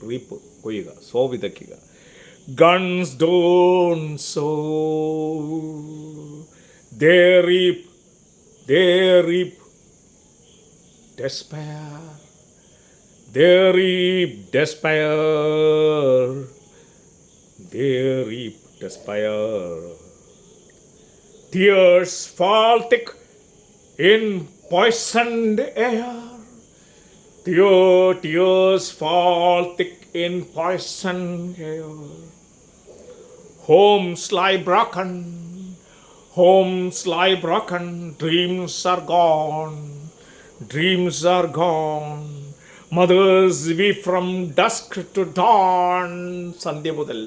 റീപ്പ് കൊയ്യുക, സോ വിതയ്ക്കുക. Guns don't sow, they reap despair. They reap despair. Tears fall thick in poisoned air. Tears fall thick in poisoned air. Homes lie broken, homes lie broken, dreams are gone, dreams are gone. Mothers weep from dusk to dawn. സന്ധ്യ മുതൽ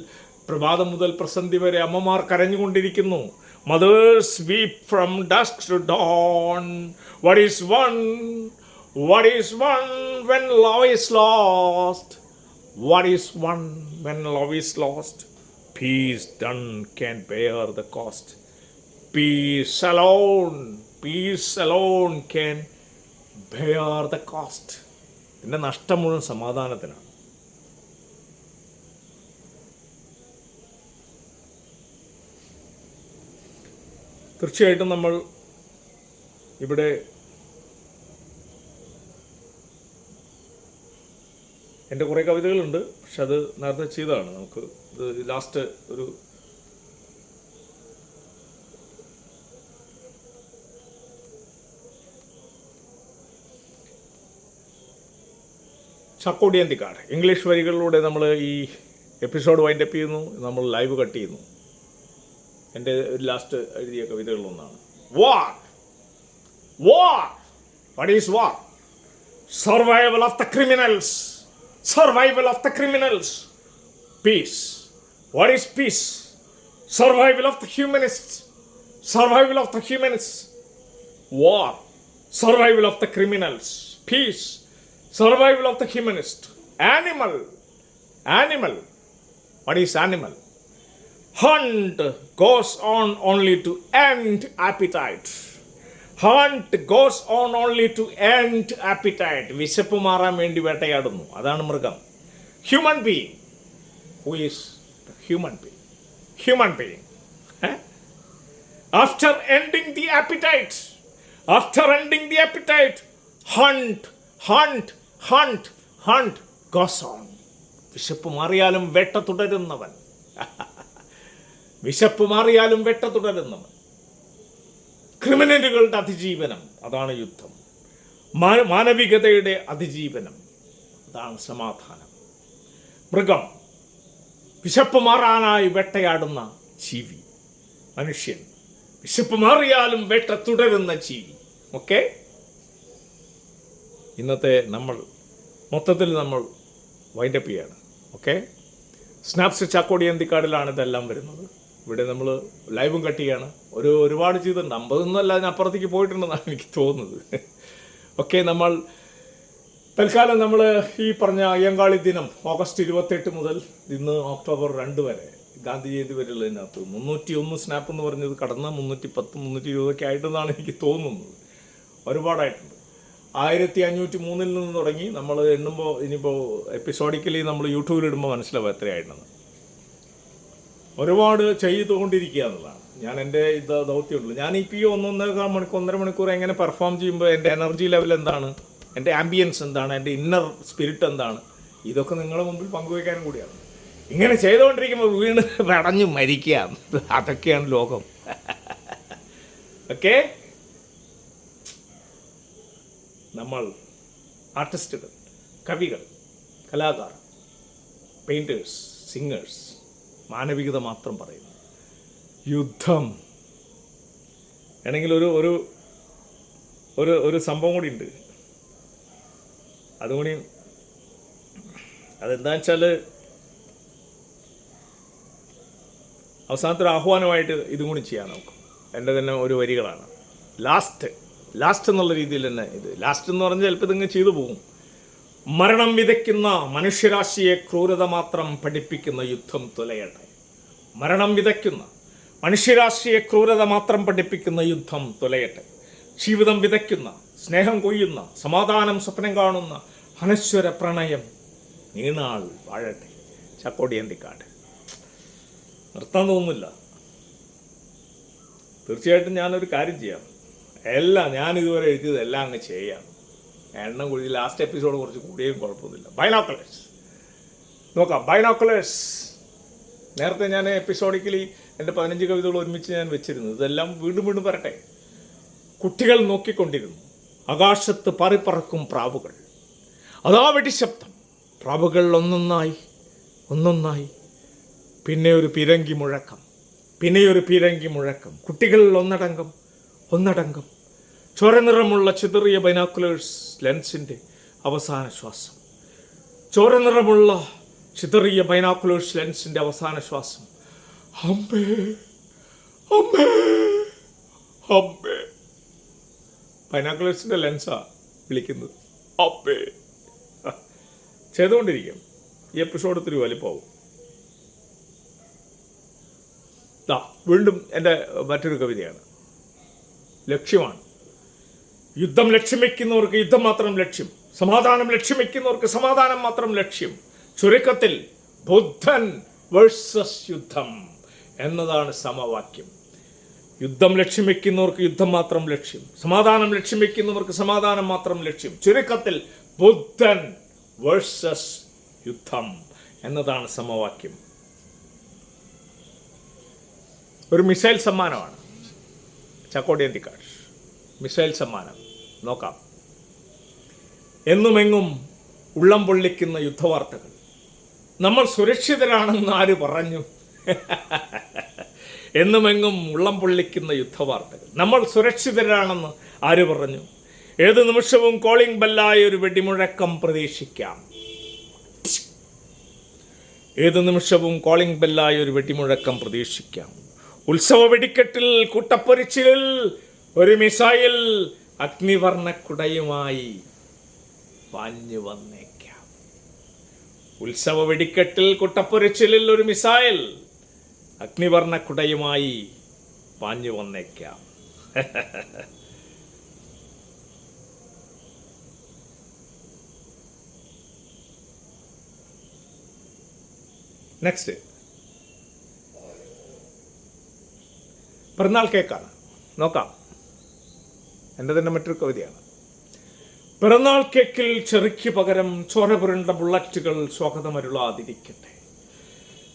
പ്രഭാതം മുതൽ പ്രസന്ധ്യ വരെ അമ്മമാർ കരഞ്ഞുകൊണ്ടിരിക്കുന്നു. Mothers weep from dusk to dawn. What is one? What is one when love is lost? What is one when love is lost? Peace done can bear the cost. Peace alone can bear the cost. എൻ്റെ നഷ്ടം മുഴുവൻ സമാധാനത്തിനാണ്. തീർച്ചയായിട്ടും നമ്മൾ ഇവിടെ എൻ്റെ കുറേ കവിതകളുണ്ട്, പക്ഷെ അത് നേരത്തെ ചെയ്തതാണ്. നമുക്ക് ഇത് ലാസ്റ്റ് ഒരു ചാക്കോടിയന്തിക്കാട് ഇംഗ്ലീഷ് വരികളിലൂടെ നമ്മൾ ഈ എപ്പിസോഡ് വൈൻഡപ്പ് ചെയ്യുന്നു. നമ്മൾ ലൈവ് കട്ട് ചെയ്യുന്നു. എൻ്റെ ലാസ്റ്റ് എഴുതിയ കവിതകളിലൊന്നാണ് war. What is war? Survival of the criminals. Survival of the criminals. Peace. What is peace? Survival of the humanists. Survival of the humanists. War. Survival of the criminals. Peace. Survival of the humanist. Animal. What is animal? Hunt goes on only to end appetite. Hunt goes on only to end appetite. വിശപ്പ് മാറാൻ വേണ്ടി വേട്ടയാടുന്നു. അതാണ് മൃഗം. Human being. Who is the human being? Human being. After ending the appetite, hunt goes on. വിശപ്പ് മാറിയാലും വേട്ട തുടരുന്നവൻ. ക്രിമിനലുകളുടെ അതിജീവനം, അതാണ് യുദ്ധം. മാനവികതയുടെ അതിജീവനം, അതാണ് സമാധാനം. മൃഗം വിശപ്പ് മാറാനായി വേട്ടയാടുന്ന ജീവി. മനുഷ്യൻ വിശപ്പ് മാറിയാലും വേട്ട തുടരുന്ന ജീവി. ഓക്കെ, ഇന്നത്തെ നമ്മൾ മൊത്തത്തിൽ നമ്മൾ വൈൻഡപ്പ് ചെയ്യാണ്. ഓക്കെ, സ്നാപ്സ് ചാക്കോടിയന്തിക്കാടിലാണ് ഇതെല്ലാം വരുന്നത്. ഇവിടെ നമ്മൾ ലൈവും കട്ട് ചെയ്യാണ്. ഒരുപാട് ചെയ്തിട്ടുണ്ട്. 50 അല്ല, അതിനപ്പുറത്തേക്ക് പോയിട്ടുണ്ടെന്നാണ് എനിക്ക് തോന്നുന്നത്. ഓക്കെ, നമ്മൾ തൽക്കാലം നമ്മൾ ഈ പറഞ്ഞ അയ്യങ്കാളി ദിനം ഓഗസ്റ്റ് 28 മുതൽ ഇന്ന് ഒക്ടോബർ 2 വരെ ഗാന്ധി ജയന്തി വരെയുള്ളതിനകത്ത് 301 സ്നാപ്പ് എന്ന് പറഞ്ഞത് കടന്ന് 310, 320 ഒക്കെ ആയിട്ടെന്നാണ് എനിക്ക് തോന്നുന്നത്. ഒരുപാടായിട്ടുണ്ട്. 1503 നിന്ന് തുടങ്ങി നമ്മൾ എണ്ണുമ്പോൾ ഇനിയിപ്പോൾ എപ്പിസോഡിക്കലി നമ്മൾ യൂട്യൂബിലിടുമ്പോൾ മനസ്സിലാവും എത്രയായിട്ടുണ്ടെന്ന്. ഒരുപാട് ചെയ്തുകൊണ്ടിരിക്കുക എന്നുള്ളതാണ് ഞാൻ എൻ്റെ ദൗത്യമുള്ളൂ. ഞാനിപ്പോൾ ഈ 1.5 മണിക്കൂർ എങ്ങനെ പെർഫോം ചെയ്യുമ്പോൾ എൻ്റെ എനർജി ലെവൽ എന്താണ്, എൻ്റെ ആംബിയൻസ് എന്താണ്, എൻ്റെ ഇന്നർ സ്പിരിറ്റ് എന്താണ്, ഇതൊക്കെ നിങ്ങളുടെ മുമ്പിൽ പങ്കുവയ്ക്കാനും കൂടിയാണ്. ഇങ്ങനെ ചെയ്തുകൊണ്ടിരിക്കുമ്പോൾ വീണ് പടഞ്ഞു മരിക്കുക, അതൊക്കെയാണ് ലോകം. ഓക്കെ, നമ്മൾ ആർട്ടിസ്റ്റുകൾ, കവികൾ, കലാകാർ, പെയിൻറ്റേഴ്സ്, സിംഗേഴ്സ് മാനവികത മാത്രം പറയുന്നു. യുദ്ധം ആണെങ്കിൽ ഒരു ഒരു ഒരു സംഭവം കൂടി ഉണ്ട്. അതുകൂടി അതെന്താ വെച്ചാൽ അവസാനത്തെ ഒരു ആഹ്വാനമായിട്ട് ഇതും കൂടി ചെയ്യാൻ നോക്കും. എൻ്റെ തന്നെ ഒരു വരികളാണ്. ലാസ്റ്റ് എന്നുള്ള രീതിയിൽ തന്നെ ഇത് ലാസ്റ്റ് എന്ന് പറഞ്ഞാൽ ചിലപ്പോൾ ഇതിങ്ങ് ചെയ്തു പോകും. മരണം വിതയ്ക്കുന്ന മനുഷ്യരാശിയെ ക്രൂരത മാത്രം പഠിപ്പിക്കുന്ന യുദ്ധം തുലയട്ടെ. മരണം വിതയ്ക്കുന്ന മനുഷ്യരാശിയെ ക്രൂരത മാത്രം പഠിപ്പിക്കുന്ന യുദ്ധം തുലയട്ടെ. ജീവിതം വിതയ്ക്കുന്ന, സ്നേഹം കൊയ്യുന്ന, സമാധാനം സ്വപ്നം കാണുന്ന അനശ്വര പ്രണയം നീണാൾ വാഴട്ടെ. ചാക്കോടിയന്തിക്കാട്. നിർത്താൻ തോന്നുന്നില്ല. തീർച്ചയായിട്ടും ഞാനൊരു കാര്യം ചെയ്യാം. എല്ലാം ഞാൻ ഇതുവരെ എഴുതിയത് എല്ലാം അങ്ങ് ചെയ്യാം. എണ്ണം കൂടി ലാസ്റ്റ് എപ്പിസോഡ് കുറച്ച് കൂടിയും കുഴപ്പമൊന്നുമില്ല. ബൈനോക്കുലേഴ്സ് നോക്കാം. ബൈനോക്കുലേഴ്സ് നേരത്തെ ഞാൻ എപ്പിസോഡിക്കലി എൻ്റെ 15 കവിതകൾ ഒരുമിച്ച് ഞാൻ വെച്ചിരുന്നു. ഇതെല്ലാം വീണ്ടും വീണ്ടും വരട്ടെ. കുട്ടികൾ നോക്കിക്കൊണ്ടിരുന്നു. ആകാശത്ത് പാറിപ്പറക്കും പ്രാവുകൾ. അതാ വെടിശബ്ദം. പ്രാവുകൾ ഒന്നൊന്നായി ഒന്നൊന്നായി. പിന്നെ ഒരു പീരങ്കി മുഴക്കം. പിന്നെയൊരു പീരങ്കി മുഴക്കം. കുട്ടികൾ ഒന്നടങ്കം ഒന്നടങ്കം. ചോരനിറമുള്ള ചിതറിയ ബൈനാക്കുലേഴ്സ് ലെൻസിൻ്റെ അവസാന ശ്വാസം. ചോരനിറമുള്ള ചിതറിയ ബൈനാക്കുലേഴ്സ് ലെൻസിൻ്റെ അവസാന ശ്വാസം. അമ്മേ അമ്മേ അമ്മേ. ബൈനാക്കുലേഴ്സിൻ്റെ ലെൻസാ വിളിക്കുന്നത്. അമ്മേ. ചെയ്തുകൊണ്ടിരിക്കും. ഈ എപ്പിസോഡ് ഒത്തിരി വലിപ്പമാവും. വീണ്ടും എൻ്റെ മറ്റൊരു കവിതയാണ്. ലക്ഷ്യമാണ്. യുദ്ധം ലക്ഷ്യം വയ്ക്കുന്നവർക്ക് യുദ്ധം മാത്രം ലക്ഷ്യം. സമാധാനം ലക്ഷ്യം വയ്ക്കുന്നവർക്ക് സമാധാനം മാത്രം ലക്ഷ്യം. ചുരുക്കത്തിൽ ബുദ്ധൻ വേഴ്സസ് യുദ്ധം എന്നതാണ് സമവാക്യം. യുദ്ധം ലക്ഷ്യം വയ്ക്കുന്നവർക്ക് യുദ്ധം മാത്രം ലക്ഷ്യം. സമാധാനം ലക്ഷ്യം വയ്ക്കുന്നവർക്ക് സമാധാനം മാത്രം ലക്ഷ്യം. ചുരുക്കത്തിൽ ബുദ്ധൻ വേഴ്സസ് യുദ്ധം എന്നതാണ് സമവാക്യം. ഒരു മിസൈൽ സമ്മാനമാണ് ചക്കോടിയന്തിക്കാട്. മിസൈൽ സമ്മാനം നോക്കാം. എന്നുമെങ്ങും ഉള്ളം പൊള്ളിക്കുന്ന യുദ്ധവാർത്തകൾ. നമ്മൾ സുരക്ഷിതരാണെന്ന് ആര് പറഞ്ഞു? എന്നുമെങ്ങും ഉള്ളം പൊള്ളിക്കുന്ന യുദ്ധവാർത്തകൾ. നമ്മൾ സുരക്ഷിതരാണെന്ന് ആര് പറഞ്ഞു? ഏത് നിമിഷവും കോളിംഗ് ബെല്ലായ ഒരു വെടിമുഴക്കം പ്രതീക്ഷിക്കാം. ഏത് നിമിഷവും കോളിംഗ് ബെല്ലായ ഒരു വെടിമുഴക്കം പ്രതീക്ഷിക്കാം. ഉത്സവ വെടിക്കെട്ടിൽ കൂട്ടപ്പൊരിച്ചിലിൽ ഒരു മിസൈൽ അഗ്നിവർണ്ണക്കുടയുമായി പാഞ്ഞു വന്നേക്കാം. ഉത്സവ വെടിക്കെട്ടിൽ കൂട്ടപ്പൊരിച്ചിലിൽ ഒരു മിസൈൽ അഗ്നിവർണ്ണക്കുടയുമായി പാഞ്ഞു വന്നേക്കാം. നെക്സ്റ്റ് പിറന്നാൾ കേക്കാണ്. നോക്കാം. എൻ്റെ തന്നെ മറ്റൊരു കവിതയാണ്. പിറന്നാൾ കേക്കിൽ ചെറിക്ക് പകരം ചോര പുരണ്ട ബുള്ളറ്റുകൾ സ്വാഗതമരുളാതിരിക്കട്ടെ.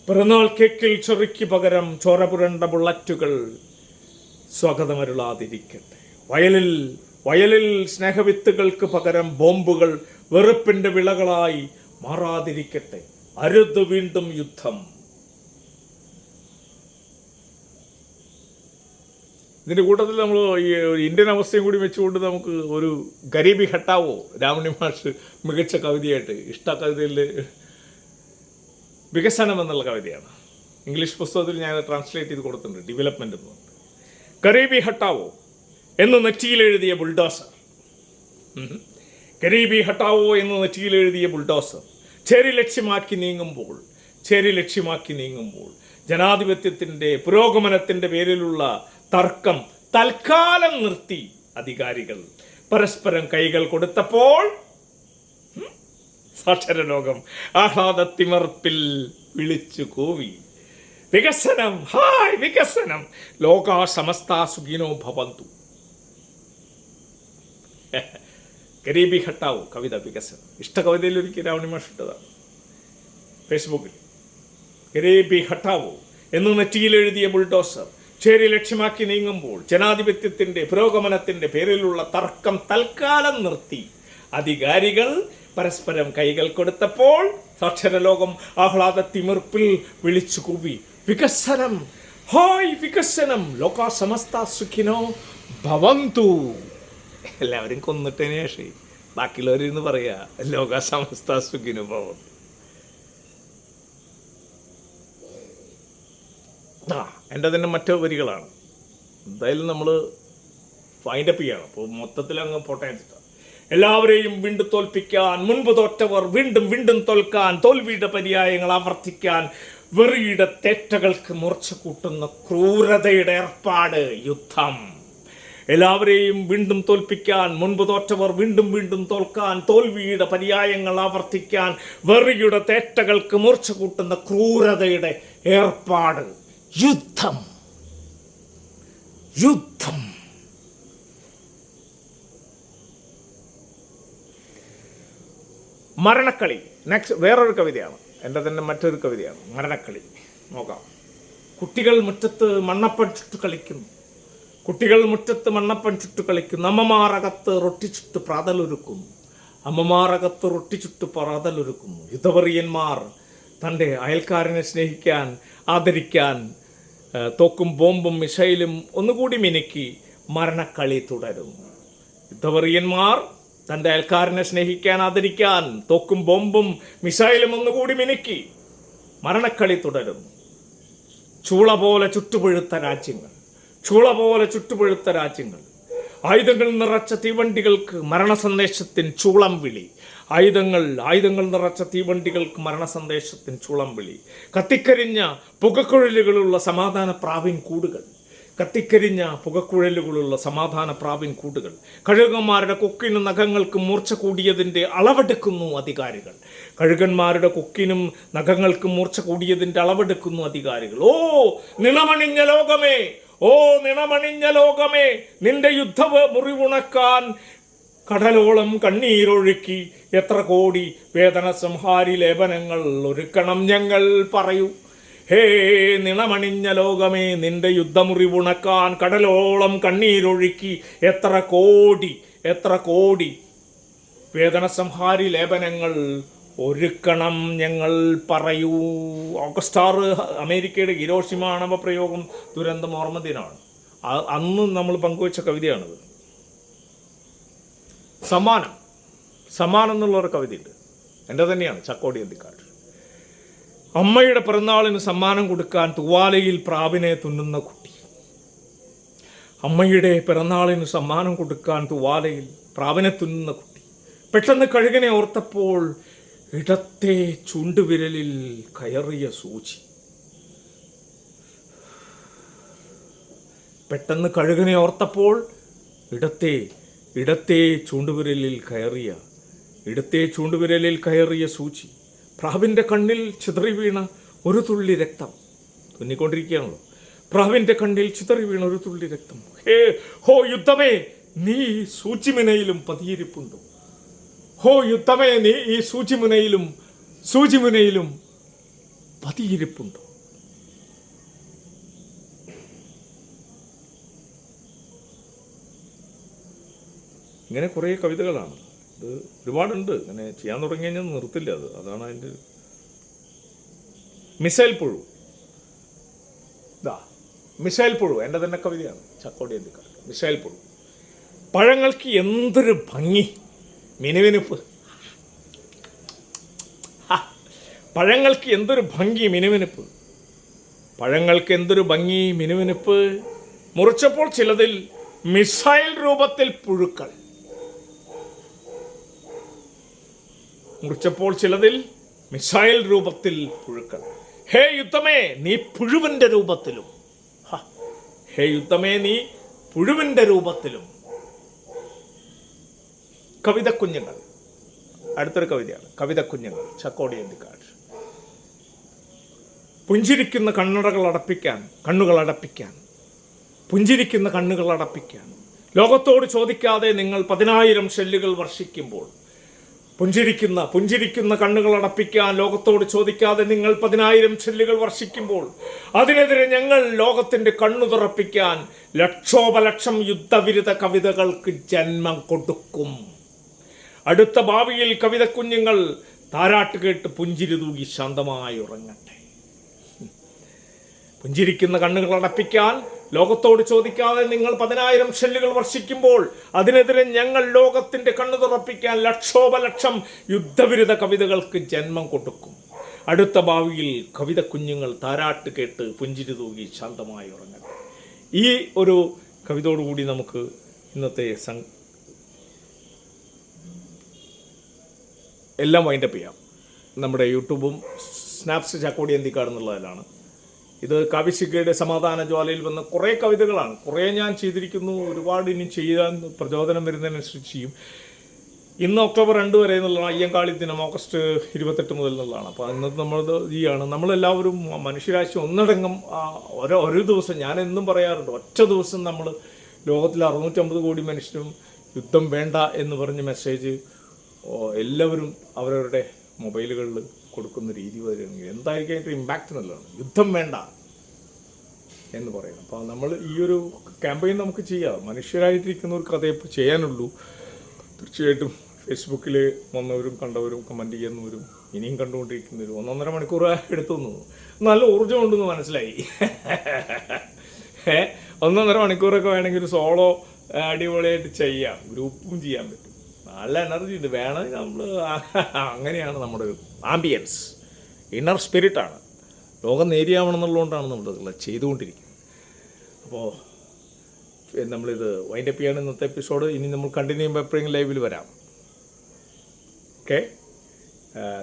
പിറന്നാൾ കേക്കിൽ ചെറിക്ക് പകരം ചോര പുരണ്ട ബുള്ളറ്റുകൾ സ്വാഗതമരുളാതിരിക്കട്ടെ. വയലിൽ സ്നേഹവിത്തുകൾക്ക് പകരം ബോംബുകൾ വെറുപ്പിൻ്റെ വിളകളായി മാറാതിരിക്കട്ടെ. അരുത് വീണ്ടും യുദ്ധം. ഇതിൻ്റെ കൂട്ടത്തിൽ നമ്മൾ ഈ ഇന്ത്യൻ അവസ്ഥയും കൂടി വെച്ചുകൊണ്ട് നമുക്ക് ഒരു ഗരീബി ഹട്ടാവോ രാമണി മാഷ് മികച്ച കവിതയായിട്ട് ഇഷ്ട കവിതയിൽ വികസനം എന്നുള്ള കവിതയാണ്. ഇംഗ്ലീഷ് പുസ്തകത്തിൽ ഞാൻ ട്രാൻസ്ലേറ്റ് ചെയ്ത് കൊടുത്തിട്ടുണ്ട്. ഡെവലപ്മെൻ്റ് എന്ന് പറഞ്ഞിട്ട്. ഗരീബി ഹട്ടാവോ എന്ന് നെറ്റിയിലെഴുതിയ ബുൾഡോസർ. ഗരീബി ഹട്ടാവോ എന്ന് നെറ്റിയിലെഴുതിയ ബുൾഡോസർ ചേരി ലക്ഷ്യമാക്കി നീങ്ങുമ്പോൾ ജനാധിപത്യത്തിൻ്റെ പുരോഗമനത്തിൻ്റെ പേരിലുള്ള തർക്കം തൽക്കാലം നിർത്തി അധികാരികൾ പരസ്പരം കൈകൾ കൊടുത്തപ്പോൾ സാക്ഷരലോകം ആഹ്ലാദത്തിമർപ്പിൽ വിളിച്ചു കൂവി. വികസനം, ഹായ് വികസനം, ലോകാ സമസ്ത സുഖിനോ ഭവന്തു. ഗരീബി ഹട്ടാവോ കവിത വികസനം. ഇഷ്ട കവിതയിൽ ഒരിക്കൽ രാവണി മാഷ് ഇട്ടതാണ് ഫേസ്ബുക്കിൽ. ഗരീബി ഹട്ടാവോ എന്ന് നെറ്റിയിലെഴുതിയ ബുൾഡോസർ ചേരി ലക്ഷ്യമാക്കി നീങ്ങുമ്പോൾ ജനാധിപത്യത്തിൻ്റെ പുരോഗമനത്തിൻ്റെ പേരിലുള്ള തർക്കം തൽക്കാലം നിർത്തി അധികാരികൾ പരസ്പരം കൈകൾ കൊടുത്തപ്പോൾ സാക്ഷരലോകം ആഹ്ലാദത്തിമിർപ്പിൽ വിളിച്ചു കൂവി. വികസനം, ഹായ് വികസനം, ലോകാ സമസ്ത സുഖിനോ ഭവന്തു. എല്ലാവരും കൊന്നിട്ടതിന് ശേഷം ബാക്കിയുള്ളവരിന്ന് പറയാ ലോകാ സമസ്ത സുഖിനോ ഭവന്തു. എൻ്റെ തന്നെ മറ്റു വരികളാണ്. എന്തായാലും നമ്മൾ ഫൈൻഡപ്പ് ചെയ്യണം. അപ്പോൾ മൊത്തത്തിൽ അങ്ങ് പോട്ടെ വെച്ചിട്ടാണ്. എല്ലാവരെയും വീണ്ടും തോൽപ്പിക്കാൻ, മുൻപ് തോറ്റവർ വീണ്ടും വീണ്ടും തോൽക്കാൻ, തോൽവിയുടെ പര്യായങ്ങൾ ആവർത്തിക്കാൻ, വെറിയുടെ തേറ്റകൾക്ക് മൂർച്ച കൂട്ടുന്ന ക്രൂരതയുടെ ഏർപ്പാട് യുദ്ധം. എല്ലാവരെയും വീണ്ടും തോൽപ്പിക്കാൻ, മുൻപ് തോറ്റവർ വീണ്ടും വീണ്ടും തോൽക്കാൻ, തോൽവിയുടെ പര്യായങ്ങൾ ആവർത്തിക്കാൻ, വെറിയുടെ തേറ്റകൾക്ക് മൂർച്ച കൂട്ടുന്ന ക്രൂരതയുടെ ഏർപ്പാട് യുദ്ധം. യുദ്ധം. മരണക്കളി. നെക്സ്റ്റ് വേറൊരു കവിതയാണ്. എൻ്റെ തന്നെ മറ്റൊരു കവിതയാണ് മരണക്കളി. നോക്കാം. കുട്ടികൾ മുറ്റത്ത് മണ്ണപ്പൻ ചുട്ടു കളിക്കുന്നു. കുട്ടികൾ മുറ്റത്ത് മണ്ണപ്പൻ ചുട്ടു കളിക്കുന്നു. അമ്മമാരകത്ത് റൊട്ടി ചുട്ട് പ്രാതലൊരുക്കുന്നു. അമ്മമാരകത്ത് റൊട്ടി ചുട്ട് പ്രാതലൊരുക്കുന്നു. യുദ്ധവറിയന്മാർ തൻ്റെ അയൽക്കാരനെ സ്നേഹിക്കാൻ, ആദരിക്കാൻ തോക്കും ബോംബും മിസൈലും ഒന്നുകൂടി മിനുക്കി മരണക്കളി തുടരുന്നു. യുദ്ധവറിയന്മാർ തൻ്റെ അയൽക്കാരനെ സ്നേഹിക്കാൻ, ആദരിക്കാൻ തോക്കും ബോംബും മിസൈലും ഒന്നുകൂടി മിനുക്കി മരണക്കളി തുടരുന്നു. ചൂള പോലെ ചുട്ടുപഴുത്ത രാജ്യങ്ങൾ, ചൂള പോലെ ചുട്ടുപഴുത്ത രാജ്യങ്ങൾ. ആയുധങ്ങൾ നിറച്ച തീവണ്ടികൾക്ക് മരണസന്ദേശത്തിൻ ചൂളം വിളി. ആയുധങ്ങൾ നിറച്ച തീവണ്ടികൾക്ക് മരണസന്ദേശത്തിൻ ചൂളം വിളി. കത്തിക്കരിഞ്ഞ പുകക്കുഴലുകളുള്ള സമാധാന പ്രാവിൻ കൂടുകൾ, കത്തിക്കരിഞ്ഞ പുകക്കുഴലുകളുള്ള സമാധാന പ്രാവിൻ കൂടുകൾ. കഴുകന്മാരുടെ കൊക്കിനും നഖങ്ങൾക്കും മൂർച്ച കൂടിയതിൻ്റെ അളവെടുക്കുന്നു അധികാരികൾ. കഴുകന്മാരുടെ കൊക്കിനും നഖങ്ങൾക്കും മൂർച്ച കൂടിയതിൻ്റെ അളവെടുക്കുന്നു അധികാരികൾ. ഓ നിണമണിഞ്ഞ ലോകമേ, ഓ നിണമണിഞ്ഞ ലോകമേ, നിന്റെ യുദ്ധ മുറിവുണക്കാൻ കടലോളം കണ്ണീരൊഴുക്കി എത്ര കോടി വേദന സംഹാരി ലേപനങ്ങൾ ഒരുക്കണം ഞങ്ങൾ പറയൂ. ഹേ നിണമണിഞ്ഞ ലോകമേ, നിന്റെ യുദ്ധമുറിവുണക്കാൻ കടലോളം കണ്ണീരൊഴുക്കി എത്ര കോടി വേദന സംഹാരി ലേപനങ്ങൾ ഒരുക്കണം ഞങ്ങൾ പറയൂ. ഓഗസ്റ്റ് 6 അമേരിക്കയുടെ ഹിരോഷിമ ആണവ പ്രയോഗം ദുരന്തം ഓർമ്മ ദിനമാണ്. അന്ന് നമ്മൾ പങ്കുവച്ച കവിതയാണിത്. സമ്മാനം എന്നുള്ളൊരു കവിതയുണ്ട്, എൻ്റെ തന്നെയാണ്, ചക്കോടി അന്തിക്കാട്. അമ്മയുടെ പിറന്നാളിന് സമ്മാനം കൊടുക്കാൻ തൂവാലയിൽ പ്രാവിനെ തുന്നുന്ന കുട്ടി. അമ്മയുടെ പിറന്നാളിന് സമ്മാനം കൊടുക്കാൻ തൂവാലയിൽ പ്രാവിനെ തുന്നുന്ന കുട്ടി. പെട്ടെന്ന് കഴുകനെ ഓർത്തപ്പോൾ ഇടത്തെ ചൂണ്ടുവിരലിൽ കയറിയ സൂചി. പെട്ടെന്ന് കഴുകനെ ഓർത്തപ്പോൾ ഇടത്തെ ചൂണ്ടുവിരലിൽ കയറിയ സൂചി. പ്രാവിൻ്റെ കണ്ണിൽ ചിതറി വീണ ഒരു തുള്ളി രക്തം. തുന്നിക്കൊണ്ടിരിക്കുകയാണല്ലോ. പ്രാവിൻ്റെ കണ്ണിൽ ചിതറി വീണ ഒരു തുള്ളി രക്തം. ഹോ യുദ്ധമേ, നീ സൂചിമുനയിലും പതിയിരിപ്പുണ്ടോ? ഹോ യുദ്ധമേ, നീ ഈ സൂചിമുനയിലും പതിയിരിപ്പുണ്ടോ? ഇങ്ങനെ കുറേ കവിതകളാണ്. ഇത് ഒരുപാടുണ്ട്. ഇങ്ങനെ ചെയ്യാൻ തുടങ്ങി കഴിഞ്ഞാൽ നിർത്തില്ല. അതാണ് അതിൻ്റെ മിസൈൽ പുഴു എൻ്റെ തന്നെ കവിതയാണ്, ചക്കോടി അന്തിക്കാട്. മിസൈൽ പുഴു. പഴങ്ങൾക്ക് എന്തൊരു ഭംഗി, മിനുമിനുപ്പ്. പഴങ്ങൾക്ക് എന്തൊരു ഭംഗി, മിനുമിനുപ്പ്. പഴങ്ങൾക്ക് എന്തൊരു ഭംഗി, മിനുമിനുപ്പ്. മുറിച്ചപ്പോൾ ചിലതിൽ മിസൈൽ രൂപത്തിൽ പുഴുക്കൾ. മുറിച്ചപ്പോൾ ചിലതിൽ മിസൈൽ രൂപത്തിൽ പുഴുക്കൾ. ഹേ യുദ്ധമേ, നീ പുഴുവിൻ്റെ രൂപത്തിലും. ഹേ യുദ്ധമേ, നീ പുഴുവിൻ്റെ രൂപത്തിലും. കവിതക്കുഞ്ഞുങ്ങൾ അടുത്തൊരു കവിതയാണ്. കവിതക്കുഞ്ഞുങ്ങൾ, ചക്കോടി അന്തിക്കാട്. പുഞ്ചിരിക്കുന്ന കണ്ണുകൾ അടപ്പിക്കാൻ പുഞ്ചിരിക്കുന്ന കണ്ണുകൾ അടപ്പിക്കാൻ ലോകത്തോട് ചോദിക്കാതെ നിങ്ങൾ 10,000 ഷെല്ലുകൾ വർഷിക്കുമ്പോൾ. പുഞ്ചിരിക്കുന്ന കണ്ണുകൾ അടപ്പിക്കാൻ ലോകത്തോട് ചോദിക്കാതെ നിങ്ങൾ 10,000 ഷെല്ലുകൾ വർഷിക്കുമ്പോൾ അതിനെതിരെ ഞങ്ങൾ ലോകത്തിൻ്റെ കണ്ണു തുറപ്പിക്കാൻ ലക്ഷോപലക്ഷം യുദ്ധവിരുദ്ധ കവിതകൾക്ക് ജന്മം കൊടുക്കും. അടുത്ത ഭാവിയിൽ കവിതക്കുഞ്ഞുങ്ങൾ താരാട്ട് കേട്ട് പുഞ്ചിരി തൂകി ശാന്തമായി ഉറങ്ങട്ടെ. പുഞ്ചിരിക്കുന്ന കണ്ണുകൾ അടപ്പിക്കാൻ ലോകത്തോട് ചോദിക്കാതെ നിങ്ങൾ 10,000 ഷെല്ലുകൾ വർഷിക്കുമ്പോൾ അതിനെതിരെ ഞങ്ങൾ ലോകത്തിൻ്റെ കണ്ണു തുറപ്പിക്കാൻ ലക്ഷോപലക്ഷം യുദ്ധവിരുദ്ധ കവിതകൾക്ക് ജന്മം കൊടുക്കും. അടുത്ത ഭാവിയിൽ കവിതക്കുഞ്ഞുങ്ങൾ താരാട്ട് കേട്ട് പുഞ്ചിരി തൂകി ശാന്തമായി ഉറങ്ങട്ടെ. ഈ ഒരു കവിതയോടുകൂടി നമുക്ക് ഇന്നത്തെ എല്ലാം വൈൻഡപ്പ് ചെയ്യാം. നമ്മുടെ യൂട്യൂബും സ്നാപ്സ് ചക്കോടി അന്തിക്കാട് എന്നുള്ളതിലാണ്. ഇത് കാവ്യശിഖയുടെ സമാധാന ജ്വാലയിൽ വന്ന കുറേ കവിതകളാണ്. കുറേ ഞാൻ ചെയ്തിരിക്കുന്നു, ഒരുപാട് ഇനി ചെയ്യാൻ പ്രചോദനം വരുന്നതിനനുസരിച്ച് ചെയ്യും. ഇന്ന് ഒക്ടോബർ 2 വരെ എന്നുള്ളതാണ് അയ്യങ്കാളി ദിനം, ഓഗസ്റ്റ് 28 മുതൽ എന്നുള്ളതാണ്. അപ്പോൾ ഇന്നത്തെ നമ്മളത് ചെയ്യാണ്. നമ്മളെല്ലാവരും മനുഷ്യരാശി ഒന്നടങ്കം ഒരു ദിവസം, ഞാൻ എന്നും പറയാറുണ്ട്, ഒറ്റ ദിവസം നമ്മൾ ലോകത്തിൽ 650 കോടി മനുഷ്യരും യുദ്ധം വേണ്ട എന്ന് പറഞ്ഞ് മെസ്സേജ് എല്ലാവരും അവരവരുടെ മൊബൈലുകളിൽ കൊടുക്കുന്ന രീതി വരികയാണെങ്കിൽ എന്തായിരിക്കും അതിൻ്റെ ഇമ്പാക്റ്റ് എന്നുള്ളതാണ്. യുദ്ധം വേണ്ട, എന്ന് പറയുന്നത്. അപ്പോൾ നമ്മൾ ഈ ഒരു ക്യാമ്പയിൻ നമുക്ക് ചെയ്യാം. മനുഷ്യരായിട്ടിരിക്കുന്നവർക്ക് അതേ ചെയ്യാനുള്ളൂ. തീർച്ചയായിട്ടും ഫേസ്ബുക്കിൽ വന്നവരും കണ്ടവരും കമൻറ്റ് ചെയ്യുന്നവരും ഇനിയും കണ്ടുകൊണ്ടിരിക്കുന്നവരും 1.5 മണിക്കൂർ എടുത്തു തോന്നുന്നു. നല്ല ഊർജ്ജമുണ്ടെന്ന് മനസ്സിലായി. 1.5 മണിക്കൂറൊക്കെ വേണമെങ്കിൽ ഒരു സോളോ അടിപൊളിയായിട്ട് ചെയ്യാം, ഗ്രൂപ്പും ചെയ്യാൻ പറ്റും. നല്ല എനർജി ഉണ്ട്, വേണമെങ്കിൽ നമ്മൾ അങ്ങനെയാണ് നമ്മുടെ ഒരു ആംബിയൻസ്, ഇന്നർ സ്പിരിറ്റാണ്. ലോകം നേരിയാവണമെന്നുള്ളതുകൊണ്ടാണ് നമ്മളിതെല്ലാം ചെയ്തുകൊണ്ടിരിക്കുന്നത്. അപ്പോൾ നമ്മളിത് വൈൻഡപ്പ് ചെയ്യാണ് ഇന്നത്തെ എപ്പിസോഡ്. ഇനി നമ്മൾ കണ്ടിന്യൂ ചെയ്യുമ്പോൾ എപ്പോഴെങ്കിലും ലൈവിൽ വരാം. ഓക്കെ,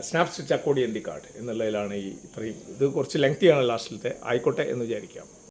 സ്നാപ്സ്റ്റിച്ച് അക്കോർഡിയൻ ദി കാർഡ് എന്നുള്ളതിലാണ് ഈ ഇത്രയും. ഇത് കുറച്ച് ലെങ്തിയാണ് ലാസ്റ്റിലത്തെ, ആയിക്കോട്ടെ എന്ന് വിചാരിക്കാം.